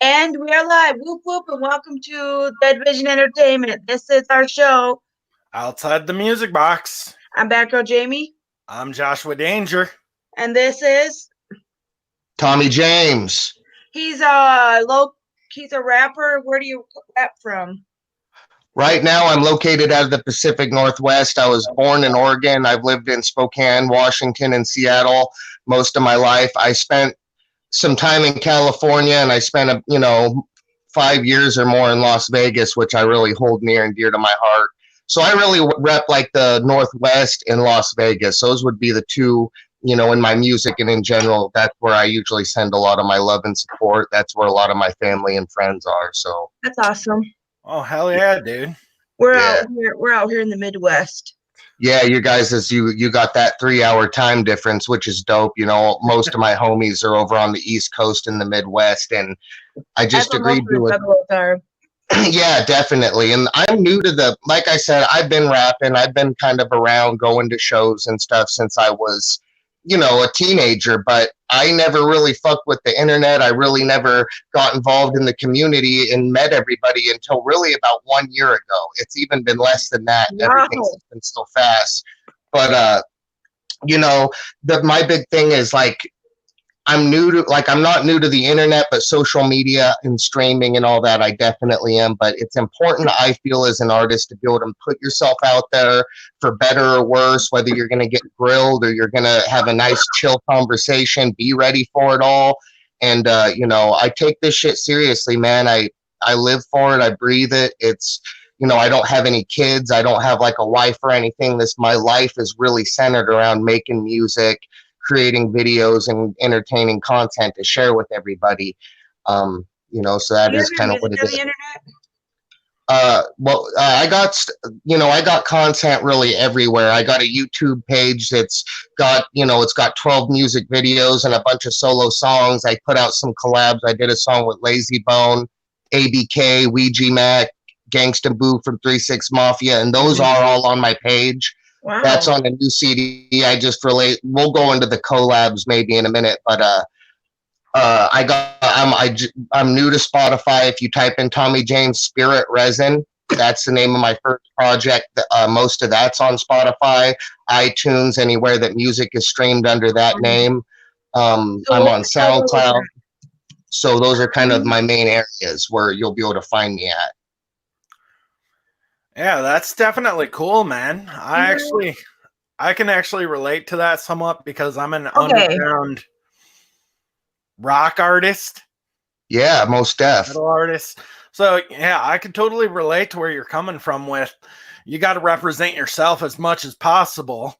And we are live. Whoop whoop, and welcome to Dead Vision Entertainment. This is our show. Outside the music box. I'm Batgirljamie. I'm Joshua Danger. And this is Tommy James. He's a rapper. Where do you rap from? Right now, I'm located out of the Pacific Northwest. I was born in Oregon. I've lived in Spokane, Washington, and Seattle most of my life. I spent some time in California, and I spent 5 years or more in Las Vegas, which I really hold near and dear to my heart. So I really rep like the Northwest and Las Vegas. Those would be the two, in my music and in general. That's where I usually send a lot of my love and support. That's where a lot of my family and friends are. So that's awesome. Oh, hell yeah, dude. We're out here in the Midwest. Yeah, you guys, you got that 3-hour time difference, which is dope. Most of my homies are over on the East Coast in the Midwest, and I just agreed to it. Yeah, definitely. And I'm new to like I said, I've been rapping. I've been kind of around going to shows and stuff since I was, a teenager, but I never really fucked with the internet. I really never got involved in the community and met everybody until really about 1 year ago. It's even been less than that. Wow. Everything's been so fast. But, my big thing is like, I'm not new to the internet, but social media and streaming and all that, I definitely am. But it's important, I feel, as an artist to be able to put yourself out there for better or worse, whether you're going to get grilled or you're going to have a nice, chill conversation, be ready for it all. And, I take this shit seriously, man. I live for it. I breathe it. It's, I don't have any kids. I don't have like a wife or anything. My life is really centered around making music, creating videos and entertaining content to share with everybody. So that is kind of what it is. I got content really everywhere. I got a YouTube page that's got, it's got 12 music videos and a bunch of solo songs. I put out some collabs. I did a song with Lazy Bone, ABK, Ouija Mac, Gangsta Boo from 3-6 Mafia, and those are all on my page. Wow. That's on a new CD. We'll go into the collabs maybe in a minute, but I'm new to Spotify. If you type in Tommy James Spirit Resin, that's the name of my first project. Most of that's on Spotify, iTunes, anywhere that music is streamed under that name. I'm on SoundCloud. So those are kind of my main areas where you'll be able to find me at. Yeah, that's definitely cool, man. I can actually relate to that somewhat because I'm an underground rock artist. Yeah, most def. Metal artist. So yeah, I can totally relate to where you're coming from with you got to represent yourself as much as possible.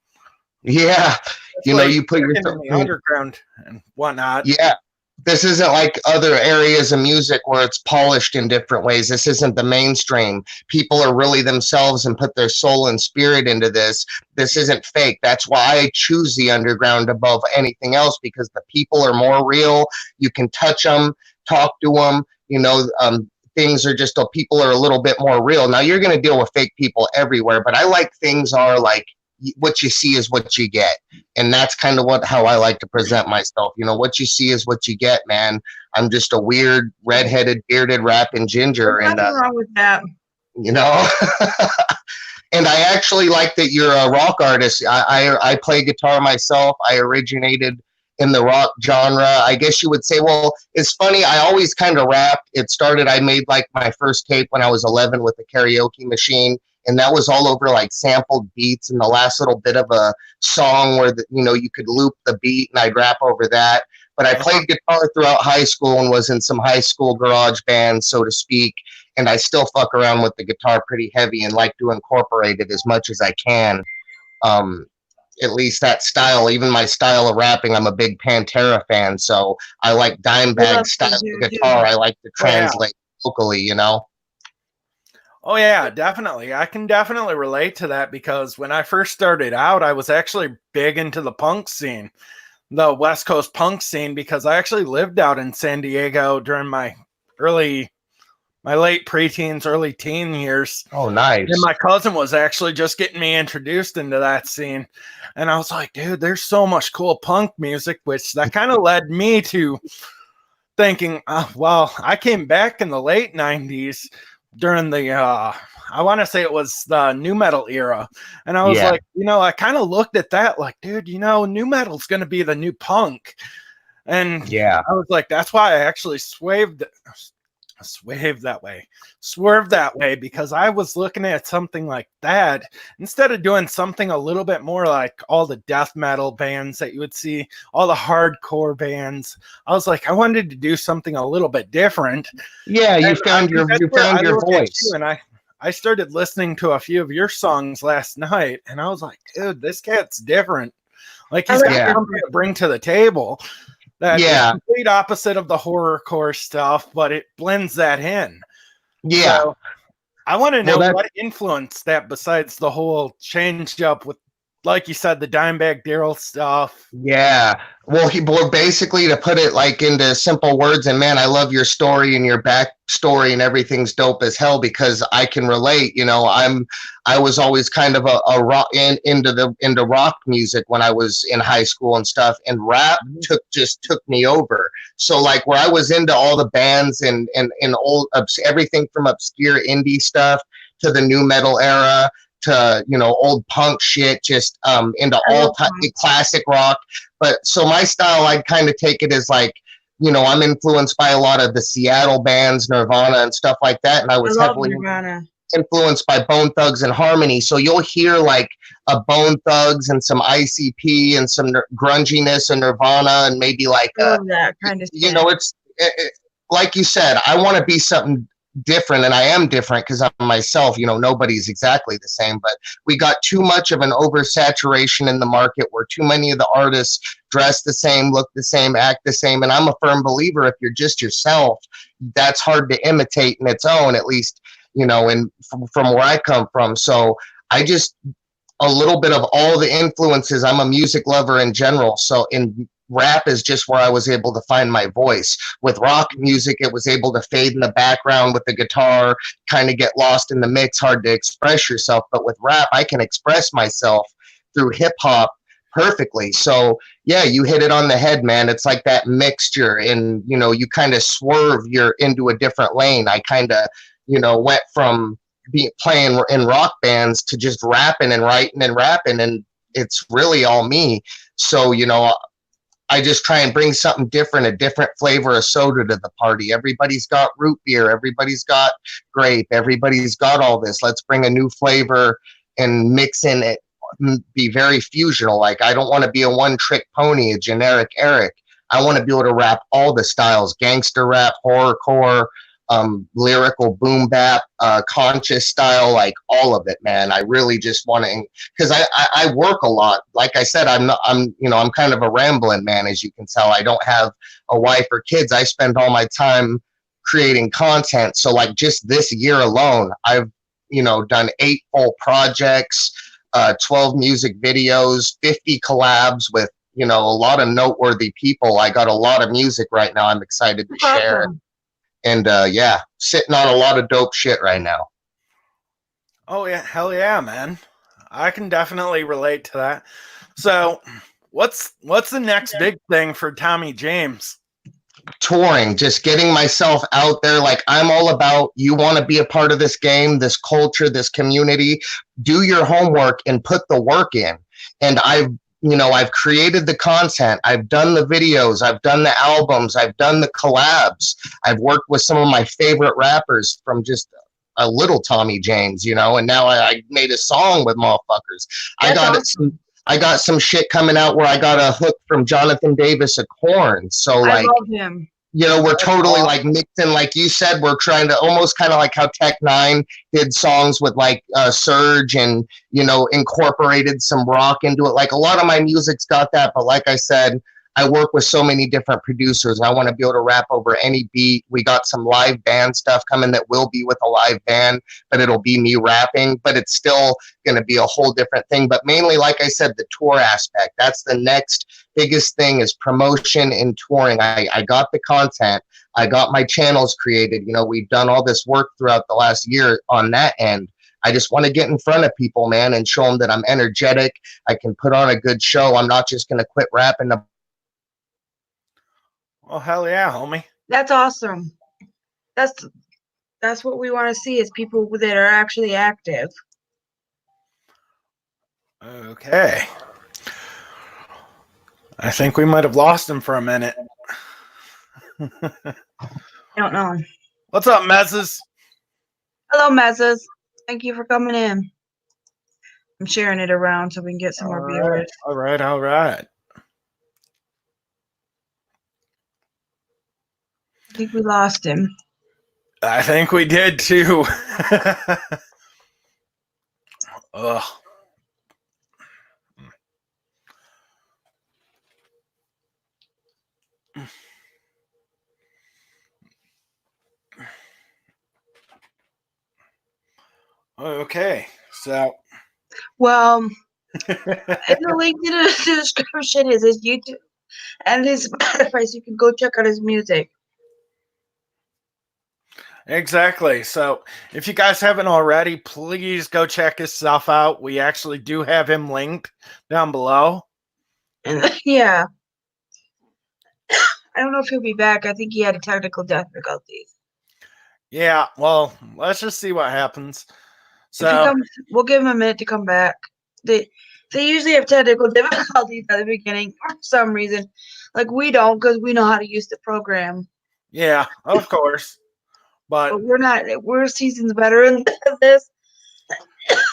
Yeah. You put yourself in the underground and whatnot. Yeah. This isn't like other areas of music where it's polished in different ways. This isn't the mainstream. People are really themselves and put their soul and spirit into this. This isn't fake. That's why I choose the underground above anything else, because the people are more real. You can touch them, talk to them. Things are just, people are a little bit more real. Now, you're going to deal with fake people everywhere, but I like things are like, what you see is what you get, and that's kind of how I like to present myself. What you see is what you get, man. I'm just a weird redheaded bearded rapping ginger. There's nothing wrong with that. And I actually like that you're a rock artist. I play guitar myself. I originated in the rock genre, I guess you would say. Well, it's funny, I always kind of rapped. I made like my first tape when I was 11 with a karaoke machine. And that was all over like sampled beats and the last little bit of a song where you could loop the beat and I'd rap over that. But I played guitar throughout high school and was in some high school garage bands, so to speak. And I still fuck around with the guitar pretty heavy and like to incorporate it as much as I can. At least that style, even my style of rapping, I'm a big Pantera fan. So I like Dimebag style of guitar. I like to translate vocally, Oh, yeah, definitely. I can definitely relate to that because when I first started out, I was actually big into the punk scene, the West Coast punk scene, because I actually lived out in San Diego during my late preteens, early teen years. Oh, nice. And my cousin was actually just getting me introduced into that scene. And I was like, dude, there's so much cool punk music, which that kind of led me to thinking, well, I came back in the late 90s during the, I want to say it was the new metal era. And I was like, I kind of looked at that like, dude, new metal's going to be the new punk. And I was like, that's why I actually swerved that way, because I was looking at something like that instead of doing something a little bit more like all the death metal bands that you would see, all the hardcore bands. I was like, I wanted to do something a little bit different. Yeah, you found your voice. And I started listening to a few of your songs last night, and I was like, dude, this cat's different. Like, he's got something to bring to the table. That is complete opposite of the horrorcore stuff, but it blends that in. Yeah. So I want to know what influenced that besides the whole change up with, like you said, the Dimebag Darrell stuff. Yeah. Well, basically, to put it like into simple words, and man, I love your story and your backstory, and everything's dope as hell because I can relate. I was always kind of a rock into rock music when I was in high school and stuff, and rap took me over. So like where I was into all the bands and old everything from obscure indie stuff to the new metal era to old punk shit, just into all classic rock. But so my style, I'd kind of take it as like, I'm influenced by a lot of the Seattle bands, Nirvana and stuff like that, and I was heavily influenced by Bone Thugs and Harmony. So you'll hear like a Bone Thugs and some ICP and some grunginess and Nirvana and maybe like that kind of stuff. It's like you said, I want to be something different, and I am different because I'm myself. Nobody's exactly the same, but we got too much of an oversaturation in the market where too many of the artists dress the same, look the same, act the same. And I'm a firm believer, if you're just yourself, that's hard to imitate in its own, at least and from where I come from. So I just a little bit of all the influences. I'm a music lover in general, so in rap is just where I was able to find my voice. With rock music, it was able to fade in the background with the guitar, kind of get lost in the mix, hard to express yourself. But with rap, I can express myself through hip hop perfectly. So yeah, you hit it on the head, man. It's like that mixture, and you kind of swerve into a different lane. I kind of went from playing in rock bands to just rapping and writing and rapping, and it's really all me. So I just try and bring something different, a different flavor of soda to the party. Everybody's got root beer. Everybody's got grape. Everybody's got all this. Let's bring a new flavor and mix in it, be very fusional. Like, I don't want to be a one-trick pony, a generic Eric. I want to be able to rap all the styles, gangster rap, horrorcore, lyrical boom bap, conscious style, like all of it, man. I really just want to, because I work a lot. Like I said, I'm kind of a rambling man, as you can tell. I don't have a wife or kids. I spend all my time creating content. So like just this year alone, I've done 8 full projects, 12 music videos, 50 collabs with a lot of noteworthy people. I got a lot of music right now I'm excited to share. And yeah, sitting on a lot of dope shit right now. Oh yeah, hell yeah, man. I can definitely relate to that. So what's the next big thing for Tommy James? Touring, just getting myself out there. Like, I'm all about, you want to be a part of this game, this culture, this community, do your homework and put the work in. And I've created the content. I've done the videos. I've done the albums. I've done the collabs. I've worked with some of my favorite rappers from just a little Tommy James, and now I made a song with motherfuckers. I got some shit coming out where I got a hook from Jonathan Davis of Korn. So like, I love him. We're totally like mixing, like you said, we're trying to almost kind of like how Tech-9 did songs with like Surge and, incorporated some rock into it. Like a lot of my music's got that, but like I said, I work with so many different producers and I want to be able to rap over any beat. We got some live band stuff coming that will be with a live band, but it'll be me rapping, but it's still going to be a whole different thing. But mainly, like I said, the tour aspect, that's the next biggest thing, is promotion and touring. I got the content. I got my channels created. We've done all this work throughout the last year on that end. I just want to get in front of people, man, and show them that I'm energetic. I can put on a good show. I'm not just going to quit rapping. Well, hell yeah, homie. That's awesome. That's what we want to see is people that are actually active. Okay. I think we might have lost him for a minute. I don't know. What's up, Mezzes? Hello, Mezzes. Thank you for coming in. I'm sharing it around so we can get some more viewers. All right. I think we lost him. I think we did too. Ugh. Okay, so Well, in the link in the description is his YouTube and his Spotify, so you can go check out his music. exactly. So if you guys haven't already, please go check his stuff out. We actually do have him linked down below. And yeah, I don't know if he'll be back. I think he had a technical difficulties. Yeah, well, let's just see what happens. If he comes, we'll give him a minute to come back. They usually have technical difficulties at the beginning for some reason. Like we don't, because we know how to use the program. Yeah, of course. But we're not. We're seasons veterans of this,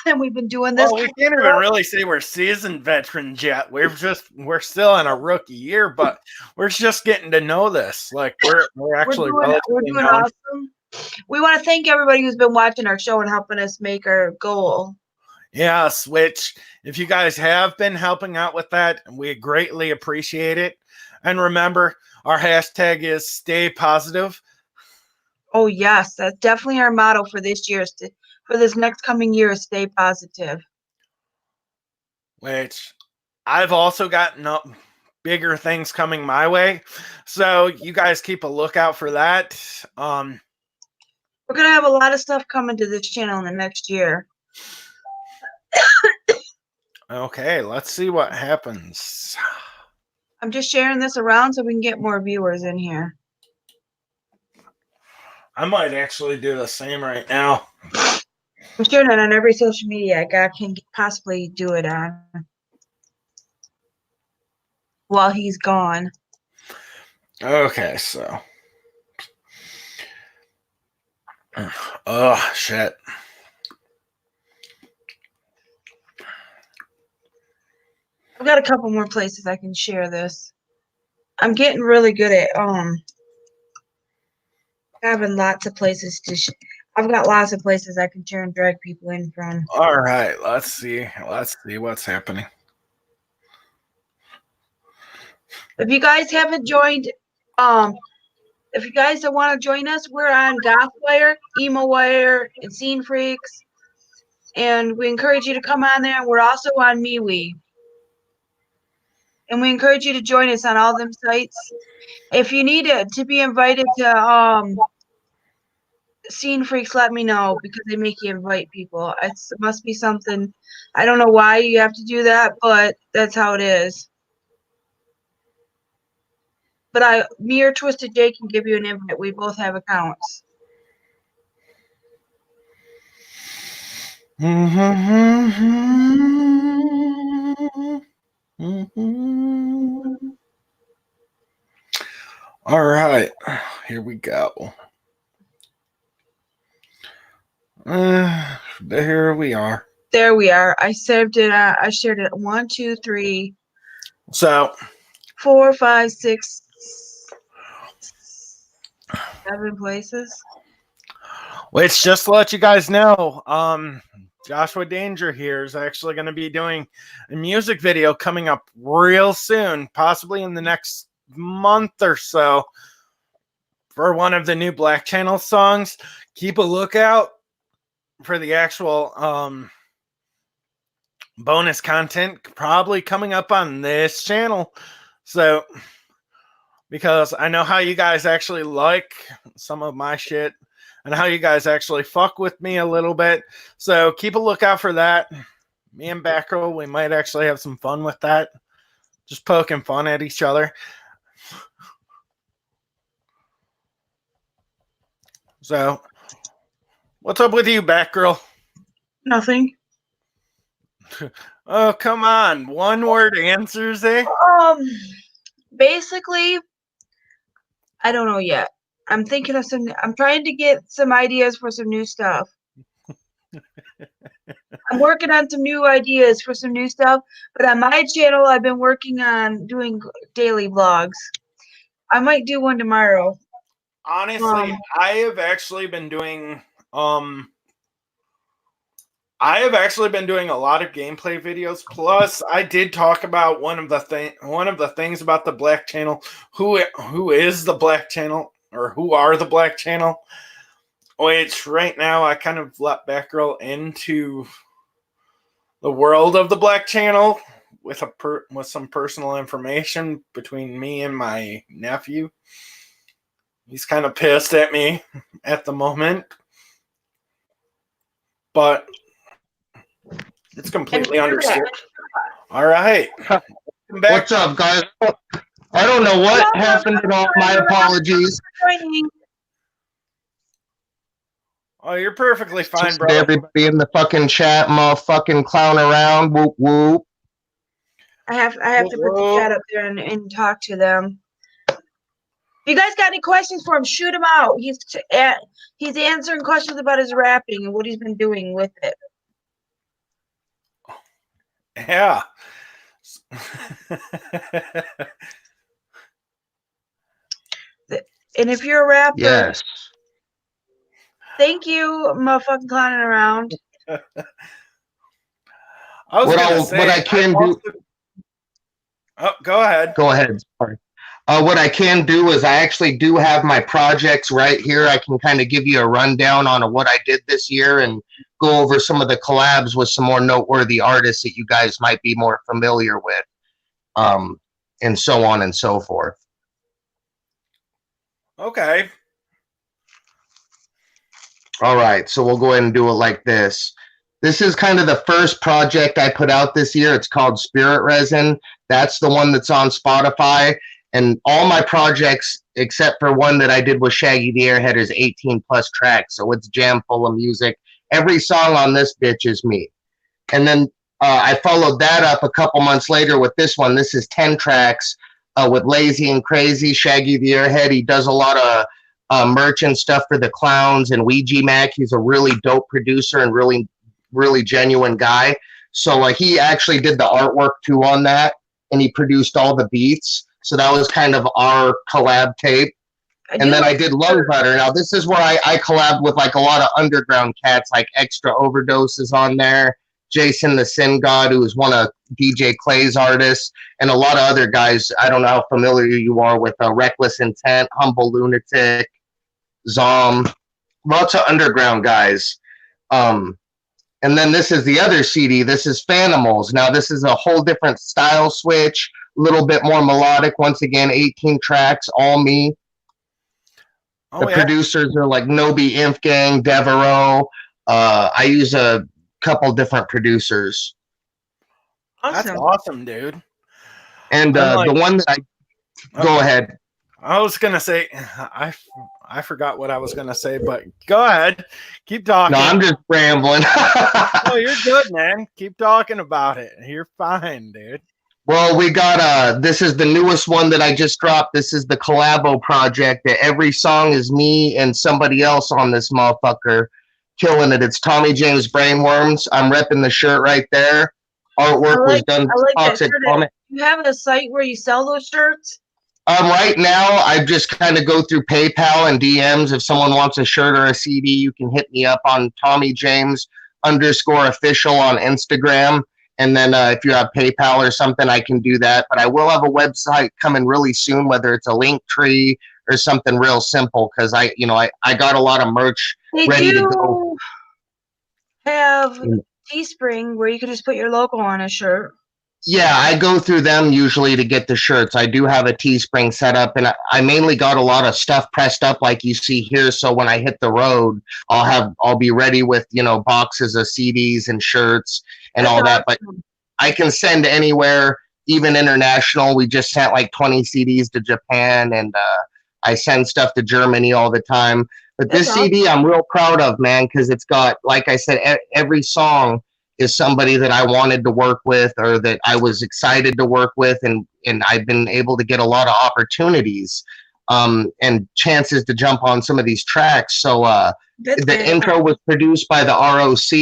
and we've been doing this. Well, we can't even really say we're seasoned veterans yet. We're still in a rookie year, but we're just getting to know this. Like we're actually we're doing awesome. We want to thank everybody who's been watching our show and helping us make our goal. Yes, which if you guys have been helping out with that, we greatly appreciate it. And remember, our hashtag is stay positive. Oh yes, that's definitely our motto for this year. For this next coming year, is stay positive. Which I've also gotten up bigger things coming my way, so you guys keep a lookout for that. We're gonna have a lot of stuff coming to this channel in the next year. Okay, let's see what happens. I'm just sharing this around so we can get more viewers in here. I might actually do the same right now. I'm sharing it on every social media I can possibly do it on while he's gone. Okay, so. Oh, shit. I've got a couple more places I can share this. I'm getting really good at having lots of places to I've got lots of places I can share and drag people in from. All right, let's see what's happening. If you guys haven't joined, if you guys don't want to join us, we're on Gothwire, EmoWire, and Scene Freaks, and we encourage you to come on there. We're also on MeWe, and we encourage you to join us on all them sites. If you need to be invited to Scene Freaks, let me know, because they make you invite people. It must be something. I don't know why you have to do that, but that's how it is. But me or Twisted J can give you an invite. We both have accounts. All right, here we go. There we are. There we are. I saved it. I shared it. 1, 2, 3. So 4, 5, 6, 7 places. Which, just to let you guys know, Joshua Danger here is actually going to be doing a music video coming up real soon, possibly in the next month or so, for one of the new Black Channel songs. Keep a lookout for the actual bonus content probably coming up on this channel. So, because I know how you guys actually like some of my shit and how you guys actually fuck with me a little bit. So keep a lookout for that. Me and Batgirl, we might actually have some fun with that. Just poking fun at each other. So, what's up with you, Batgirl? Nothing. Oh, come on. One word answers, eh? Basically, I don't know yet. I'm thinking of I'm trying to get some ideas for some new stuff. I'm working on some new ideas for some new stuff, but on my channel, I've been working on doing daily vlogs. I might do one tomorrow. Honestly, I have actually been doing I have actually been doing a lot of gameplay videos. Plus, I did talk about one of the things about the Black Channel. Who is the Black Channel, or who are the Black Channel? Which right now I kind of let Batgirl into the world of the Black Channel with some personal information between me and my nephew. He's kind of pissed at me at the moment, but it's completely understood. All right. What's up, guys? I don't know what happened at all. My apologies. Oh, you're perfectly fine, Just bro. everybody in the fucking chat, motherfucking clown around. Whoop whoop. I have to put the chat up there and talk to them. If you guys got any questions for him, shoot him out. He's answering questions about his rapping and what he's been doing with it. Yeah. And if you're a rapper, yes. Thank you, motherfucking clowning around. What I can do. Oh, go ahead. Go ahead. Sorry. What I can do is I actually do have my projects right here. I can kind of give you a rundown on what I did this year and go over some of the collabs with some more noteworthy artists that you guys might be more familiar with, and so on and so forth. Okay. All right, so we'll go ahead and do it like this. This is kind of the first project I put out this year. It's called Spirit Resin. That's the one that's on Spotify. And all my projects, except for one that I did with Shaggy the Airhead, is 18 plus tracks. So it's jam full of music. Every song on this bitch is me. And then I followed that up a couple months later with this one. This is 10 tracks with Lazy and Crazy, Shaggy the Airhead. He does a lot of merch and stuff for the clowns, and Ouija Mac. He's a really dope producer and really, really genuine guy. So he actually did the artwork too on that, and he produced all the beats. So that was kind of our collab tape. And then I did Lung Butter. Now this is where I collabed with like a lot of underground cats, like Extra Overdoses on there, Jason the Sin God, who is one of DJ Clay's artists, and a lot of other guys. I don't know how familiar you are with Reckless Intent, Humble Lunatic, Zom, lots of underground guys. And then this is the other CD. This is Phanimals. Now this is a whole different style switch, a little bit more melodic. Once again, 18 tracks, all me. The producers are like Nobi Inf Gang, Devereaux. I use a couple different producers. Awesome. That's awesome, dude. And the one that go ahead. I was gonna say I forgot what I was gonna say, but go ahead. Keep talking. No, I'm just rambling. Oh, you're good, man. Keep talking about it. You're fine, dude. Well, we got this is the newest one that I just dropped. This is the Collabo project. That every song is me and somebody else on this motherfucker killing it. It's Tommy James Brainworms. I'm repping the shirt right there. Artwork was done. Toxic Comic. You have a site where you sell those shirts? Right now, I just kind of go through PayPal and DMs. If someone wants a shirt or a CD, you can hit me up on TommyJames_official on Instagram. And then if you have PayPal or something, I can do that. But I will have a website coming really soon, whether it's a link tree or something real simple, because I got a lot of merch ready to go. Have Teespring where you can just put your logo on a shirt. Yeah, I go through them usually to get the shirts. I do have a Teespring set up, and I mainly got a lot of stuff pressed up like you see here. So when I hit the road, I'll be ready with, boxes of CDs and shirts and all that. But I can send anywhere, even international. We just sent like 20 CDs to Japan, and I send stuff to Germany all the time. But That's this CD I'm real proud of, man, because it's got, like I said, every song is somebody that I wanted to work with or that I was excited to work with, and I've been able to get a lot of opportunities and chances to jump on some of these tracks. So the intro was produced by the ROC.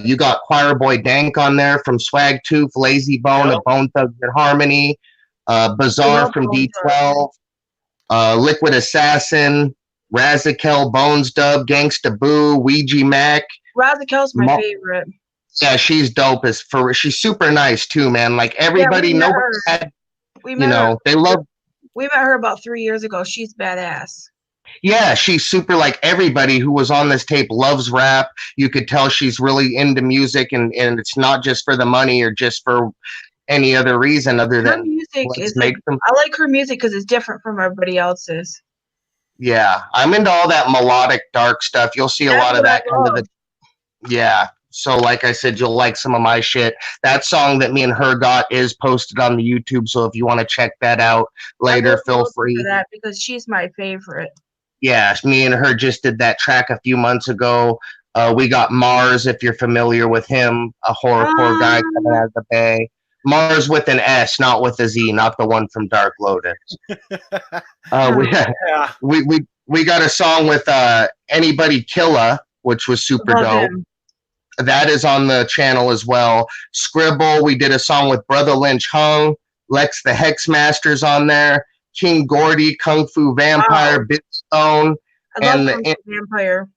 You got Choir Boy Dank on there from Swag Tooth, Lazy Bone, and Bone Thugs and Harmony, Bizarre from D12, Liquid Assassin, Razakel, Bones Dub, Gangsta Boo, Ouija Mac. Razakel's my favorite. Yeah, she's dope she's super nice too, man. Like everybody knows we met her about 3 years ago. She's badass. Yeah, she's super, like everybody who was on this tape loves rap. You could tell she's really into music, and it's not just for the money or just for any other reason other than music is I like her music because it's different from everybody else's. Yeah, I'm into all that melodic dark stuff. You'll see a lot of that kind of yeah. So like I said, you'll like some of my shit. That song that me and her got is posted on the YouTube, so if you want to check that out later, feel free. For that because she's my favorite. Yeah, me and her just did that track a few months ago. We got Mars, if you're familiar with him, a horrorcore guy coming out of the Bay. Mars with an S, not with a Z, not the one from Dark Lotus. We got a song with Anybody Killa, which was super dope. That is on the channel as well. Scribble, we did a song with Brother Lynch Hung, Lex the Hexmaster's on there, King Gordy, Kung Fu Vampire, Bitstone, and Kung Fu Vampire.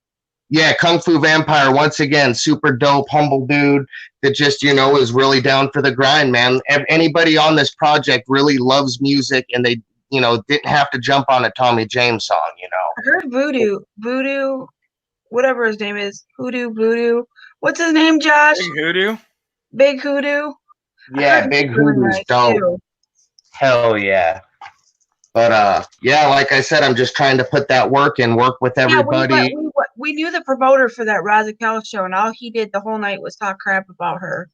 Yeah, Kung Fu Vampire, once again, super dope, humble dude that just, is really down for the grind, man. Anybody on this project really loves music, and they, didn't have to jump on a Tommy James song, I heard Voodoo, whatever his name is, Voodoo. What's his name, Josh? Big Hoodoo. Yeah, Big Hoodoo's dope. Too. Hell yeah. But yeah, like I said, I'm just trying to put that work in, work with everybody. Yeah, we knew the promoter for that Razakel show, and all he did the whole night was talk crap about her.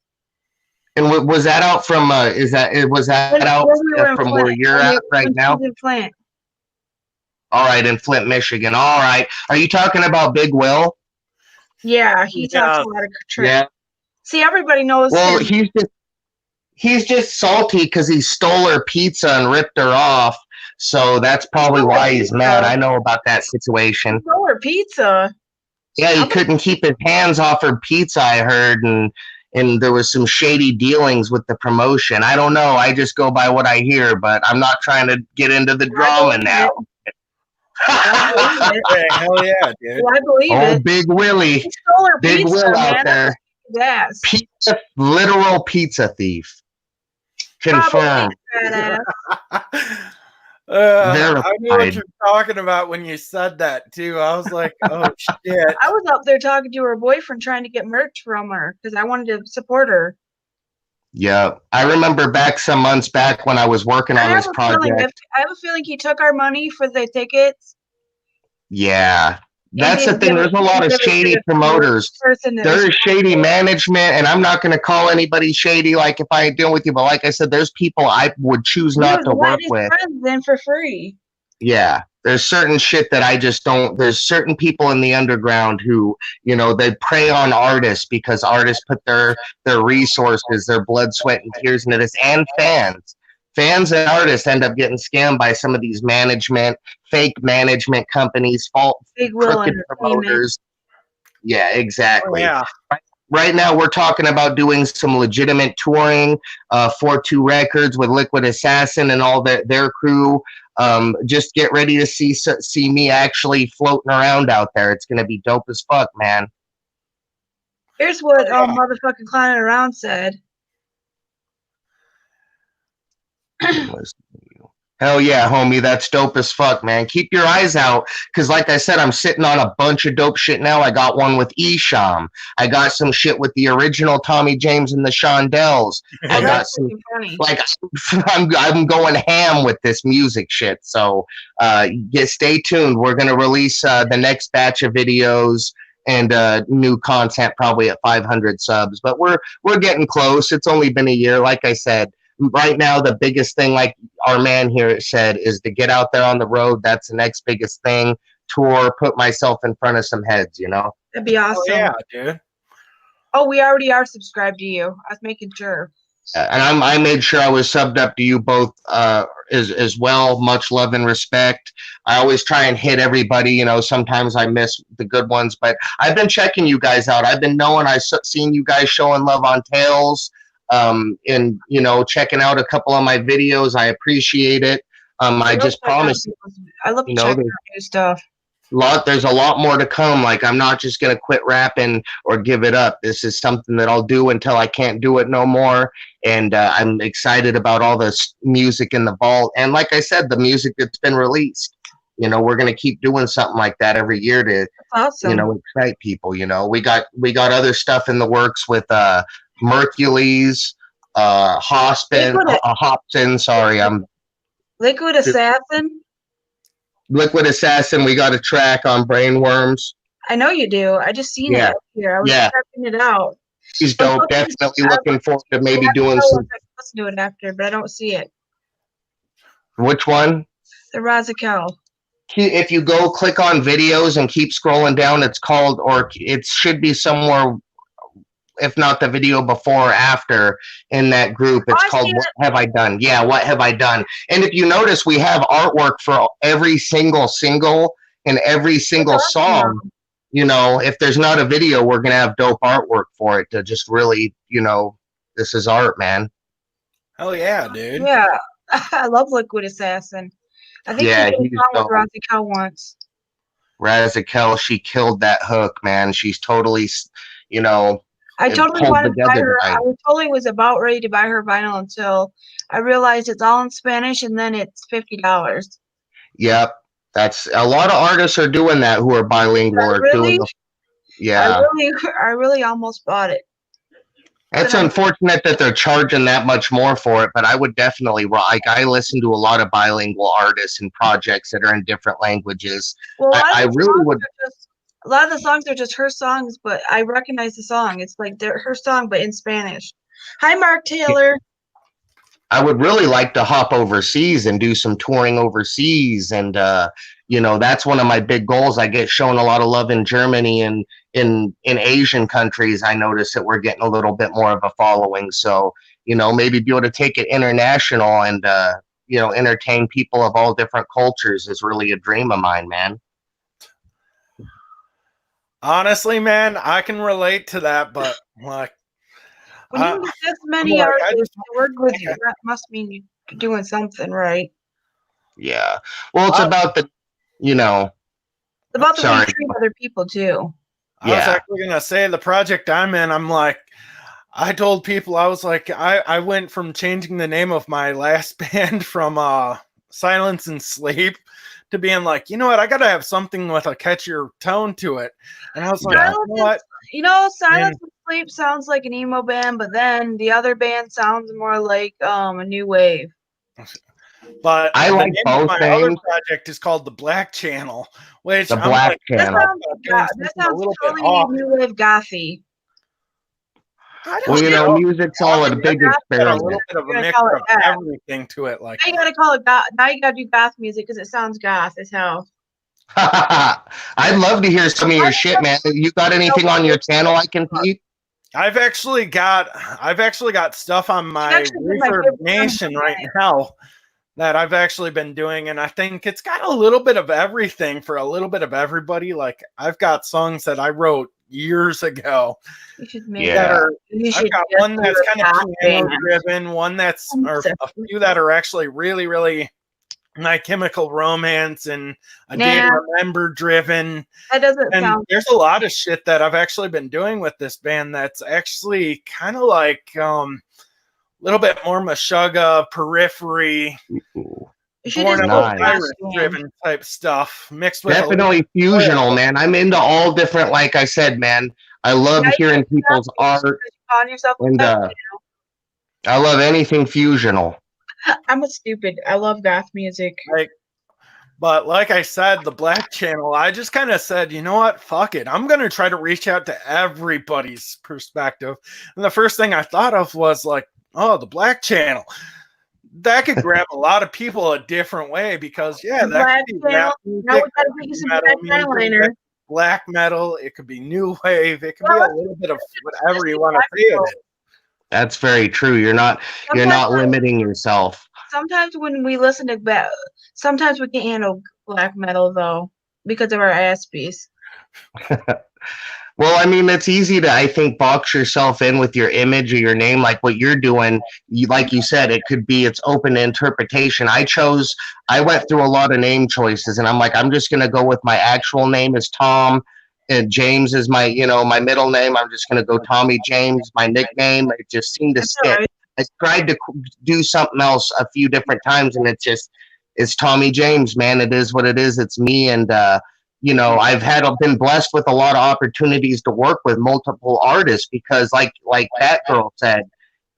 And was that out from? Where you're at right now? In Flint. All right, in Flint, Michigan. All right. Are you talking about Big Will? Yeah, he talks a lot of tricks. Yeah. See, everybody knows. Well, he's just salty because he stole her pizza and ripped her off. So that's probably why he's mad. I know about that situation. He stole her pizza. Yeah, he couldn't keep his hands off her pizza, I heard, and there was some shady dealings with the promotion. I don't know. I just go by what I hear, but I'm not trying to get into the drama now. Hell yeah, dude. Well, I believe it. Oh, Big Willie. He stole her Big pizza, Will out there. Yes. Literal pizza thief. Confirmed. I knew what you're talking about when you said that too. I was like, oh shit. I was up there talking to her boyfriend trying to get merch from her because I wanted to support her. Yeah, I remember back some months back when I was working on this project. I have a feeling he took our money for the tickets. Yeah, that's the thing. There's a lot of shady promoters. There's shady management, and I'm not going to call anybody shady like if I ain't dealing with you. But like I said, there's people I would choose not to work with. Then for free. Yeah, there's certain shit that I just don't. There's certain people in the underground who, they prey on artists because artists put their resources, their blood, sweat, and tears into this, and fans. Fans and artists end up getting scammed by some of these fake management companies, crooked promoters. Yeah, exactly. Oh, yeah. Right now, we're talking about doing some legitimate touring, 4-2 Records with Liquid Assassin and all their crew. Just get ready to see me actually floating around out there. It's going to be dope as fuck, man. Here's what motherfucking Clowning Around said. Hell yeah, homie. That's dope as fuck, man. Keep your eyes out, because like I said, I'm sitting on a bunch of dope shit now. I got one with Esham. I got some shit with the original Tommy James and the Shondells. I got some, like, I'm going ham with this music shit. So stay tuned. We're going to release the next batch of videos and new content probably at 500 subs. But we're getting close. It's only been a year. Like I said, right now, the biggest thing, like our man here said, is to get out there on the road. That's the next biggest thing. Tour, put myself in front of some heads, you know? That'd be awesome. Oh, yeah, dude. Oh, we already are subscribed to you. I was making sure. And I made sure I was subbed up to you both as well. Much love and respect. I always try and hit everybody. You know, sometimes I miss the good ones, but I've been checking you guys out. I've been knowing I've seen you guys showing love on Tails, and you know, checking out a couple of my videos. I appreciate it. I just promise. I love to check out new stuff. There's a lot more to come. Like, I'm not just gonna quit rapping or give it up. This is something that I'll do until I can't do it no more. And I'm excited about all this music in the vault. And like I said, the music that's been released. You know, we're gonna keep doing something like that every year to, you know, excite people. You know, we got other stuff in the works with Mercules, Hopson. Sorry, I'm Liquid Assassin. Liquid Assassin, we got a track on Brainworms. I know you do. I just seen it here. I was checking it out. She's dope. Definitely looking forward to maybe doing some. Let's do it after, but I don't see it. Which one? The Razakel. If you go click on videos and keep scrolling down, it's called, or it should be somewhere, if not the video before or after in that group. It's called What Have I Done? Yeah, What Have I Done? And if you notice, we have artwork for every single single and every single song. You know, if there's not a video, we're going to have dope artwork for it to just really, you know, this is art, man. Hell yeah, dude. Yeah, I love Liquid Assassin. I think he did a song with Razakel once. Razakel, she killed that hook, man. She's totally, you know, I totally wanted to buy her. I totally was about ready to buy her vinyl until I realized it's all in Spanish, and then it's $50. Yep, that's a lot of artists are doing that who are bilingual. Yeah, I really almost bought it. It's unfortunate that they're charging that much more for it, but I would definitely like. I listen to a lot of bilingual artists and projects that are in different languages. Well, I really would. A lot of the songs are just her songs, but I recognize the song. It's like they're her song, but in Spanish. Hi, Mark Taylor. I would really like to hop overseas and do some touring overseas. And, you know, that's one of my big goals. I get shown a lot of love in Germany and in Asian countries. I notice that we're getting a little bit more of a following. So, you know, maybe be able to take it international and, you know, entertain people of all different cultures is really a dream of mine, man. Honestly, man, I can relate to that, but like, when you get this many artists to work with you, that must mean you're doing something right. Yeah. Well, it's about the, you know. It's about the way you treat other people, too. I was actually going to say the project I'm in, I'm like, I told people, I was like, I went from changing the name of my last band from Silence and Sleep to being like, you know what, I got to have something with a catchier tone to it. And I was like, you know, Silence and Sleep sounds like an emo band, but then the other band sounds more like a new wave. But I like both my things. other project is called The Black Channel, which the Black Channel. That sounds totally new wave gothy. Well, you know, music's all a big experiment. A little bit of a mix of everything to it. Like, now you gotta call it goth. Now you gotta do goth music because it sounds goth as hell. I'd love to hear some of your shit, man. You got anything on your channel I can peep? I've actually got stuff on my Reverb Nation right now that I've actually been doing, and I think it's got a little bit of everything for a little bit of everybody. Like, I've got songs that I wrote years ago. You should make I've got one that's kind of piano driven, one that's or a few that are actually really, really My Chemical Romance and A Day to Remember driven. That doesn't sound. There's a lot of shit that I've actually been doing with this band that's actually kind of like little bit more Meshuggah, Periphery, Born of Virus driven type stuff mixed with definitely fusional, man. I'm into all different, like I said, man. I love hearing people's art, and I love anything fusional. I'm stupid. I love goth music. But like I said, the Black Channel, I just kind of said, you know what? Fuck it. I'm going to try to reach out to everybody's perspective. And the first thing I thought of was like, Oh, the Black Channel. That could grab a lot of people a different way because that Black could be Channel. rap Now we music, gotta get you some metal black music, eyeliner. black metal. It could be new wave. It could be a little bit of whatever you want to say it is. That's very true. You're not limiting yourself. Sometimes when we listen to sometimes we can't handle black metal though because of our aspies. Well, I mean, it's easy to, I think, box yourself in with your image or your name, like what you're doing. Like you said, it could be, it's open to interpretation. I went through a lot of name choices, and I'm like, I'm just going to go with my actual name is Tom, and James is my, my middle name. I'm just going to go Tommy James, my nickname. It just seemed to stick. Right. I tried to do something else a few different times, and it's Tommy James, man. It is what it is. It's me, and, I've been blessed with a lot of opportunities to work with multiple artists because like that girl said,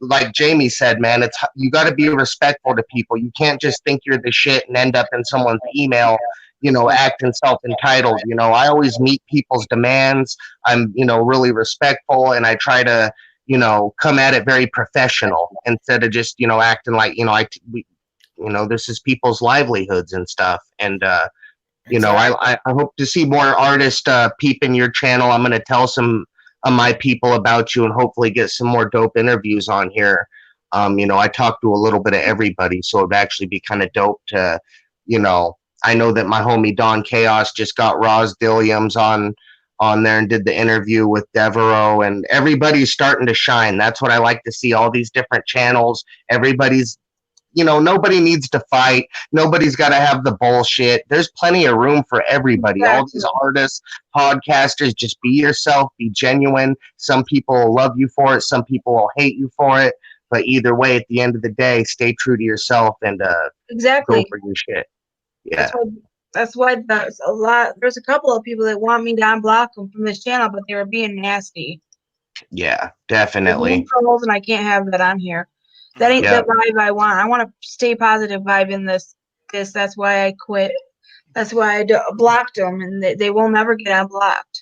like Jamie said, man, you got to be respectful to people. You can't just think you're the shit and end up in someone's email, acting self-entitled. I always meet people's demands. I'm, really respectful, and I try to, come at it very professional instead of just, acting like, this is people's livelihoods and stuff. And, I hope to see more artists peep in your channel. I'm going to tell some of my people about you and hopefully get some more dope interviews on here. I talked to a little bit of everybody, so it'd actually be kind of dope to, I know that my homie Don Chaos just got Roz Dilliams on there and did the interview with Devereaux, and everybody's starting to shine. That's what I like to see, all these different channels. Everybody's, nobody needs to fight. Nobody's got to have the bullshit. There's plenty of room for everybody. Exactly. All these artists, podcasters, just be yourself, be genuine. Some people will love you for it. Some people will hate you for it. But either way, at the end of the day, stay true to yourself and exactly. Go for your shit. Yeah. That's why there's a couple of people that want me to unblock them from this channel, but they were being nasty. Yeah, definitely. Trolls, and I can't have that on here. That ain't the vibe I want. I want to stay positive vibe in this. That's why I quit. That's why I blocked them, and they will never get unblocked.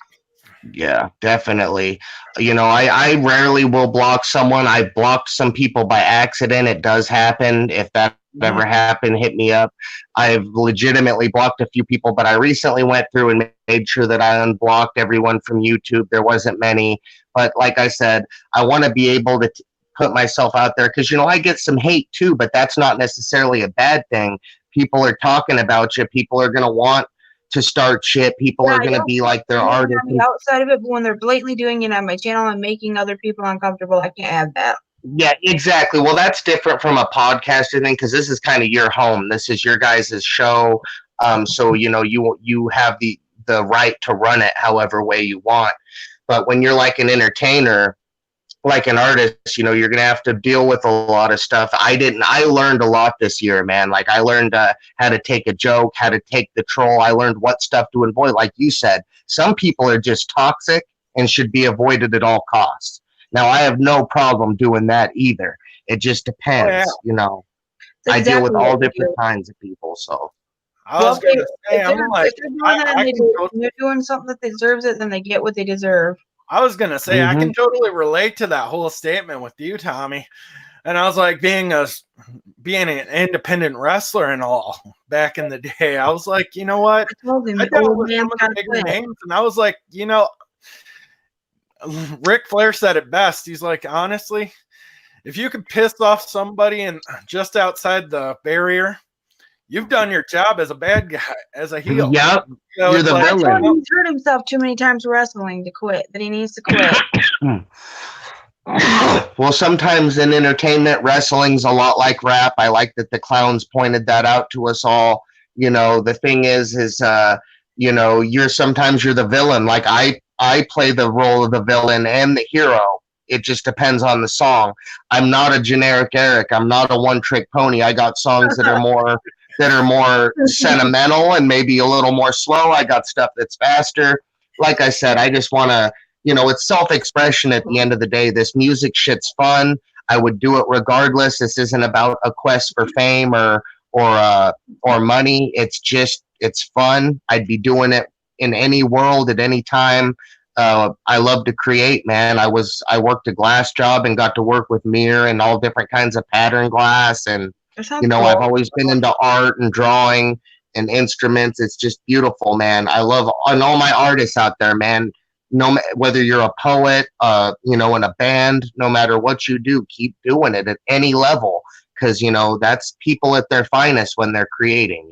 Yeah, definitely. I rarely will block someone. I blocked some people by accident. It does happen. If that ever happened, hit me up. I've legitimately blocked a few people, but I recently went through and made sure that I unblocked everyone from YouTube. There wasn't many. But like I said, I want to be able to put myself out there because I get some hate too, but that's not necessarily a bad thing. People are talking about you. People are going to want to start shit. People are going to be like their artists outside of it, but when they're blatantly doing it on my channel and making other people uncomfortable, I can't have that. Yeah, exactly. Well, that's different from a podcaster thing because this is kind of your home. This is your guys' show. So you have the right to run it however way you want. But when you're like an entertainer, like an artist, you're going to have to deal with a lot of stuff. I learned a lot this year, man. Like I learned how to take a joke, how to take the troll. I learned what stuff to avoid. Like you said, some people are just toxic and should be avoided at all costs. Now, I have no problem doing that either. It just depends, I deal with all different kinds of people, so. I was going to say, if they're doing something that deserves it, then they get what they deserve. I was going to say, I can totally relate to that whole statement with you, Tommy. And I was like, being an independent wrestler and all back in the day, I was like, you know what? I told him, I dealt with some of the bigger names, and I was like, Ric Flair said it best. He's like, honestly, if you could piss off somebody and just outside the barrier, you've done your job as a bad guy, as a heel. Yep. You're the villain. He's hurt himself too many times wrestling to quit, that he needs to quit. Well, sometimes in entertainment, wrestling's a lot like rap. I like that the clowns pointed that out to us all. The thing is sometimes you're the villain. Like I play the role of the villain and the hero. It just depends on the song. I'm not a generic Eric. I'm not a one-trick pony. I got songs that are more sentimental and maybe a little more slow. I got stuff that's faster. Like I said, I just want to, it's self-expression at the end of the day. This music shit's fun. I would do it regardless. This isn't about a quest for fame or money. It's fun. I'd be doing it in any world at any time. I love to create, man. I worked a glass job and got to work with mirror and all different kinds of pattern glass. And, That sounds I've cool. always been into art and drawing and instruments. It's just beautiful, man. I love and all my artists out there, man. No, whether you're a poet, in a band, no matter what you do, keep doing it at any level. Cause that's people at their finest when they're creating,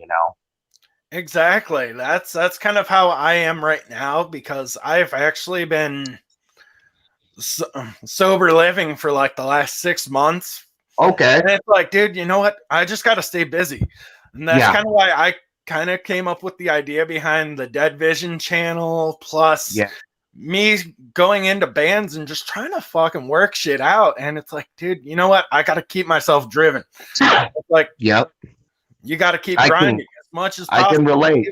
Exactly. That's kind of how I am right now, because I've actually been sober living for like the last 6 months. Okay. And it's like, dude, you know what? I just got to stay busy. And that's kind of why I kind of came up with the idea behind the Dead Vision channel, plus me going into bands and just trying to fucking work shit out. And it's like, dude, you know what? I got to keep myself driven. It's like, yep. You got to keep grinding as much as possible. I can relate.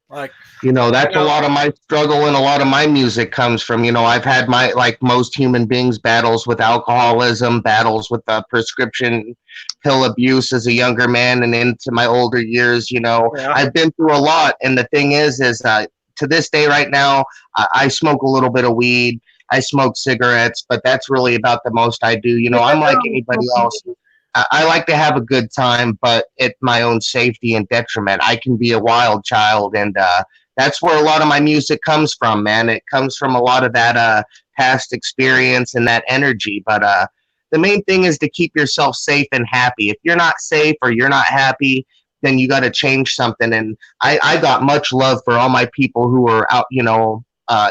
Like, that's a lot of my struggle, and a lot of my music comes from, I've had my, like most human beings, battles with alcoholism, battles with prescription pill abuse as a younger man and into my older years. I've been through a lot. And the thing is to this day right now, I smoke a little bit of weed. I smoke cigarettes, but that's really about the most I do. I'm like anybody else. I like to have a good time, but at my own safety and detriment. I can be a wild child, and that's where a lot of my music comes from, man. It comes from a lot of that past experience and that energy. But the main thing is to keep yourself safe and happy. If you're not safe or you're not happy, then you got to change something. And I got much love for all my people who are out,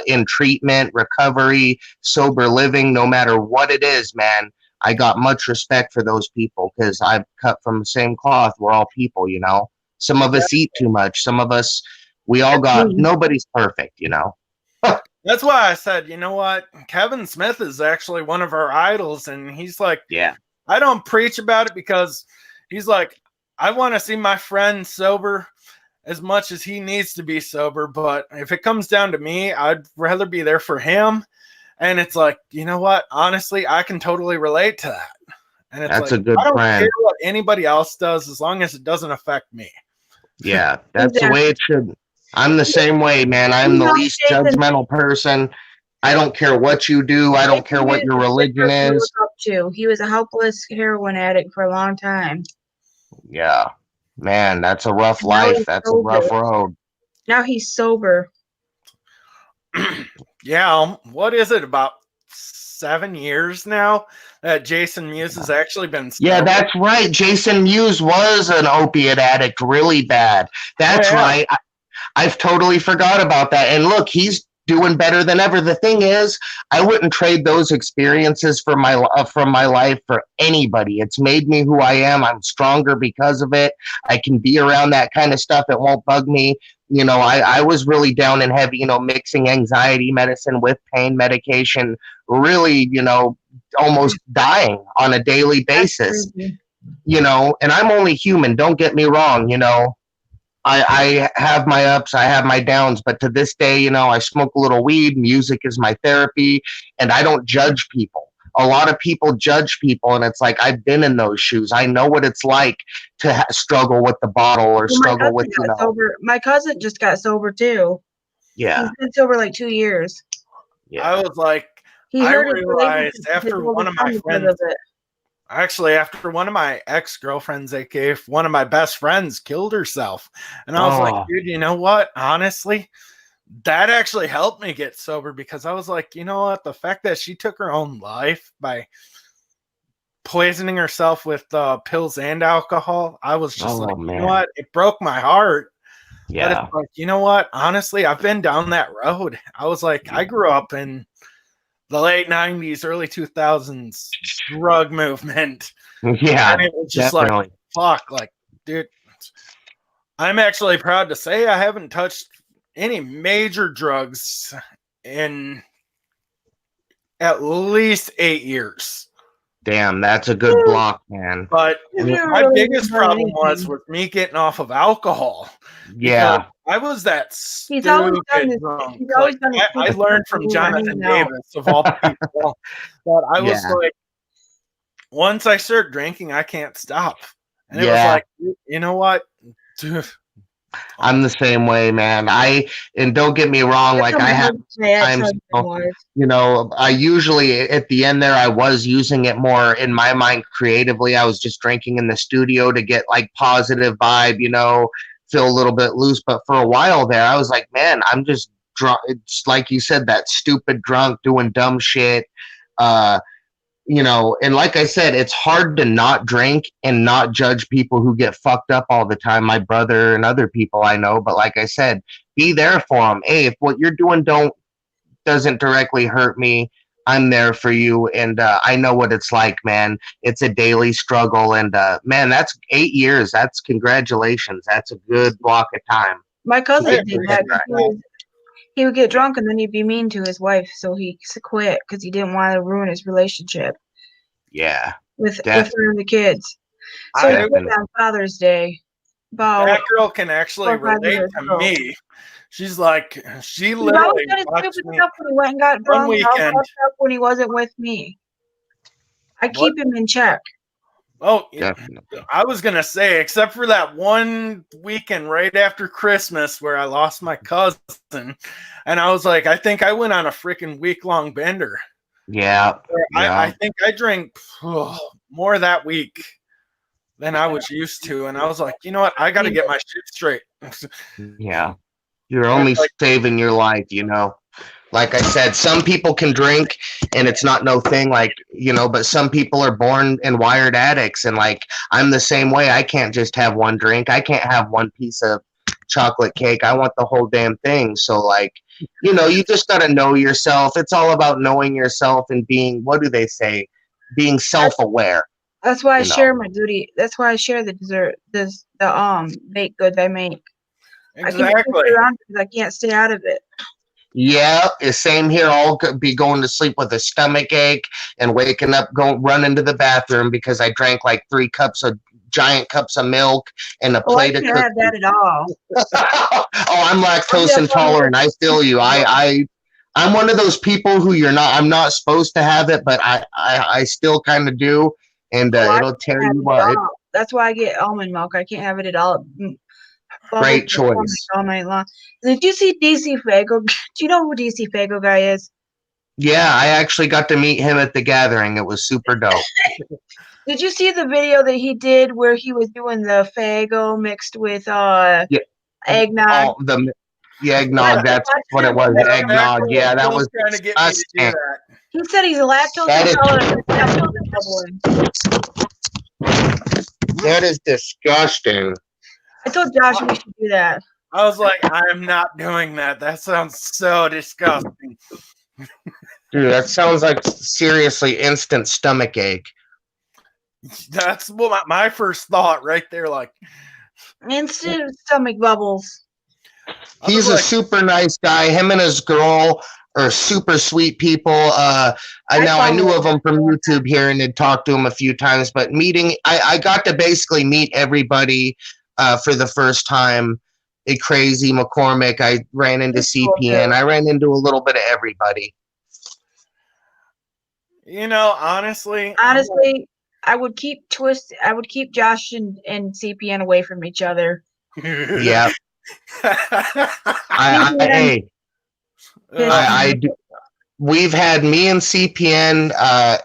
in treatment, recovery, sober living, no matter what it is, man. I got much respect for those people because I've cut from the same cloth. We're all people, Some of us eat too much. Some of us, nobody's perfect, That's why I said, you know what? Kevin Smith is actually one of our idols. And he's like, I don't preach about it, because he's like, I want to see my friend sober as much as he needs to be sober. But if it comes down to me, I'd rather be there for him. And it's like, you know what? Honestly, I can totally relate to that. And it's that's like, a good I don't plan. care what anybody else does as long as it doesn't affect me. Yeah, that's the way it should. I'm the same way, man. I'm the least judgmental person. I don't care what you do. I don't care what your religion is. He was a helpless heroin addict for a long time. Yeah, man, that's a rough life. That's a rough road. Now he's sober. Yeah, what is it, about 7 years now that Jason Mewes has actually been sober? Yeah, that's right. Jason Mewes was an opiate addict really bad. That's right. I've totally forgot about that. And look, he's doing better than ever. The thing is, I wouldn't trade those experiences from my life for anybody. It's made me who I am. I'm stronger because of it. I can be around that kind of stuff. It won't bug me. I was really down and heavy, mixing anxiety medicine with pain medication, really, almost dying on a daily basis, and I'm only human. Don't get me wrong. I have my ups, I have my downs, but to this day, I smoke a little weed. Music is my therapy, and I don't judge people. A lot of people judge people, and it's like, I've been in those shoes. I know what it's like to struggle with the bottle or struggle with, sober. My cousin just got sober too. Yeah. He's been sober like 2 years. Yeah. I was like, I realized after one of my friends, actually, after one of my ex-girlfriends, aka one of my best friends, killed herself. And I was like, dude, you know what? Honestly, that actually helped me get sober, because I was like, you know what? The fact that she took her own life by poisoning herself with pills and alcohol, I was just like, you know what? It broke my heart. Yeah. But it's like, you know what? Honestly, I've been down that road. I was like, I grew up in the late 90s, early 2000s drug movement. Yeah. And it was just like, fuck, like, dude, I'm actually proud to say I haven't touched any major drugs in at least 8 years. Damn, that's a good block, man. But my biggest problem was with me getting off of alcohol. Yeah. I was that stupid drunk. I learned from Jonathan Davis, of all people, that I was like, once I start drinking, I can't stop. And it was like, you know what? Dude, I'm the same way, man. And don't get me wrong, like I have times, you know, I usually at the end there, I was using it more in my mind creatively. I was just drinking in the studio to get like positive vibe, you know, feel a little bit loose. But for a while there, I was like, man, I'm just drunk. It's like you said, that stupid drunk doing dumb shit. You know, and like I said, it's hard to not drink and not judge people who get fucked up all the time. My brother and other people I know, but like I said, be there for them. Hey, if what you're doing doesn't directly hurt me, I'm there for you, and I know what it's like, man. It's a daily struggle, and man, that's 8 years. That's congratulations. That's a good block of time. My cousin did that. He would get drunk and then he'd be mean to his wife, so he quit because he didn't want to ruin his relationship. Yeah, with her and the kids. So he quit on Father's Day. That girl can actually relate to me. She's like, she literally watched me when he went and got drunk. weekend. When he wasn't with me. I keep him in check. Oh, definitely. I was going to say, except for that one weekend right after Christmas where I lost my cousin, and I was like, I think I went on a freaking week-long bender. Yeah. I think I drank more that week than I was used to. And I was like, you know what? I got to get my shit straight. Yeah. You're only saving your life, you know. Like I said, some people can drink and it's not no thing, like, you know, but some people are born and wired addicts. And like, I'm the same way. I can't just have one drink. I can't have one piece of chocolate cake. I want the whole damn thing. So like, you know, you just got to know yourself. It's all about knowing yourself and being, what do they say? Being self-aware. That's why I share my duty. That's why I share the dessert, the baked goods I make. Exactly. I can't stay out of it. Yeah, same here. I'll be going to sleep with a stomach ache and waking up, running to the bathroom because I drank like 3 giant cups of milk and a plate of cookies. I can't have that at all. Oh, I'm lactose intolerant. I feel you. I'm one of those people who I'm not supposed to have it, but I still kind of do, and it'll tear you up. That's why I get almond milk. I can't have it at all. Great choice. All night long. Did you see DC Fago? Do you know who DC Fago guy is? Yeah, I actually got to meet him at the gathering. It was super dope. Did you see the video that he did where he was doing the Fago mixed with eggnog? The eggnog, that's what it was. Eggnog. Yeah, that was disgusting. He said he's a lactose intolerant. That is disgusting. I told Josh we should do that. I was like, I'm not doing that. That sounds so disgusting. Dude, that sounds like seriously instant stomach ache. That's what my first thought right there. Like instant stomach bubbles. He's a super nice guy. Him and his girl are super sweet people. I knew of him from YouTube here and had talked to him a few times, but I got to basically meet everybody for the first time. A Crazy McCormick. I ran into CPN. I ran into a little bit of everybody. You know, honestly, I would keep Josh and CPN away from each other. Yeah. We've had me and CPN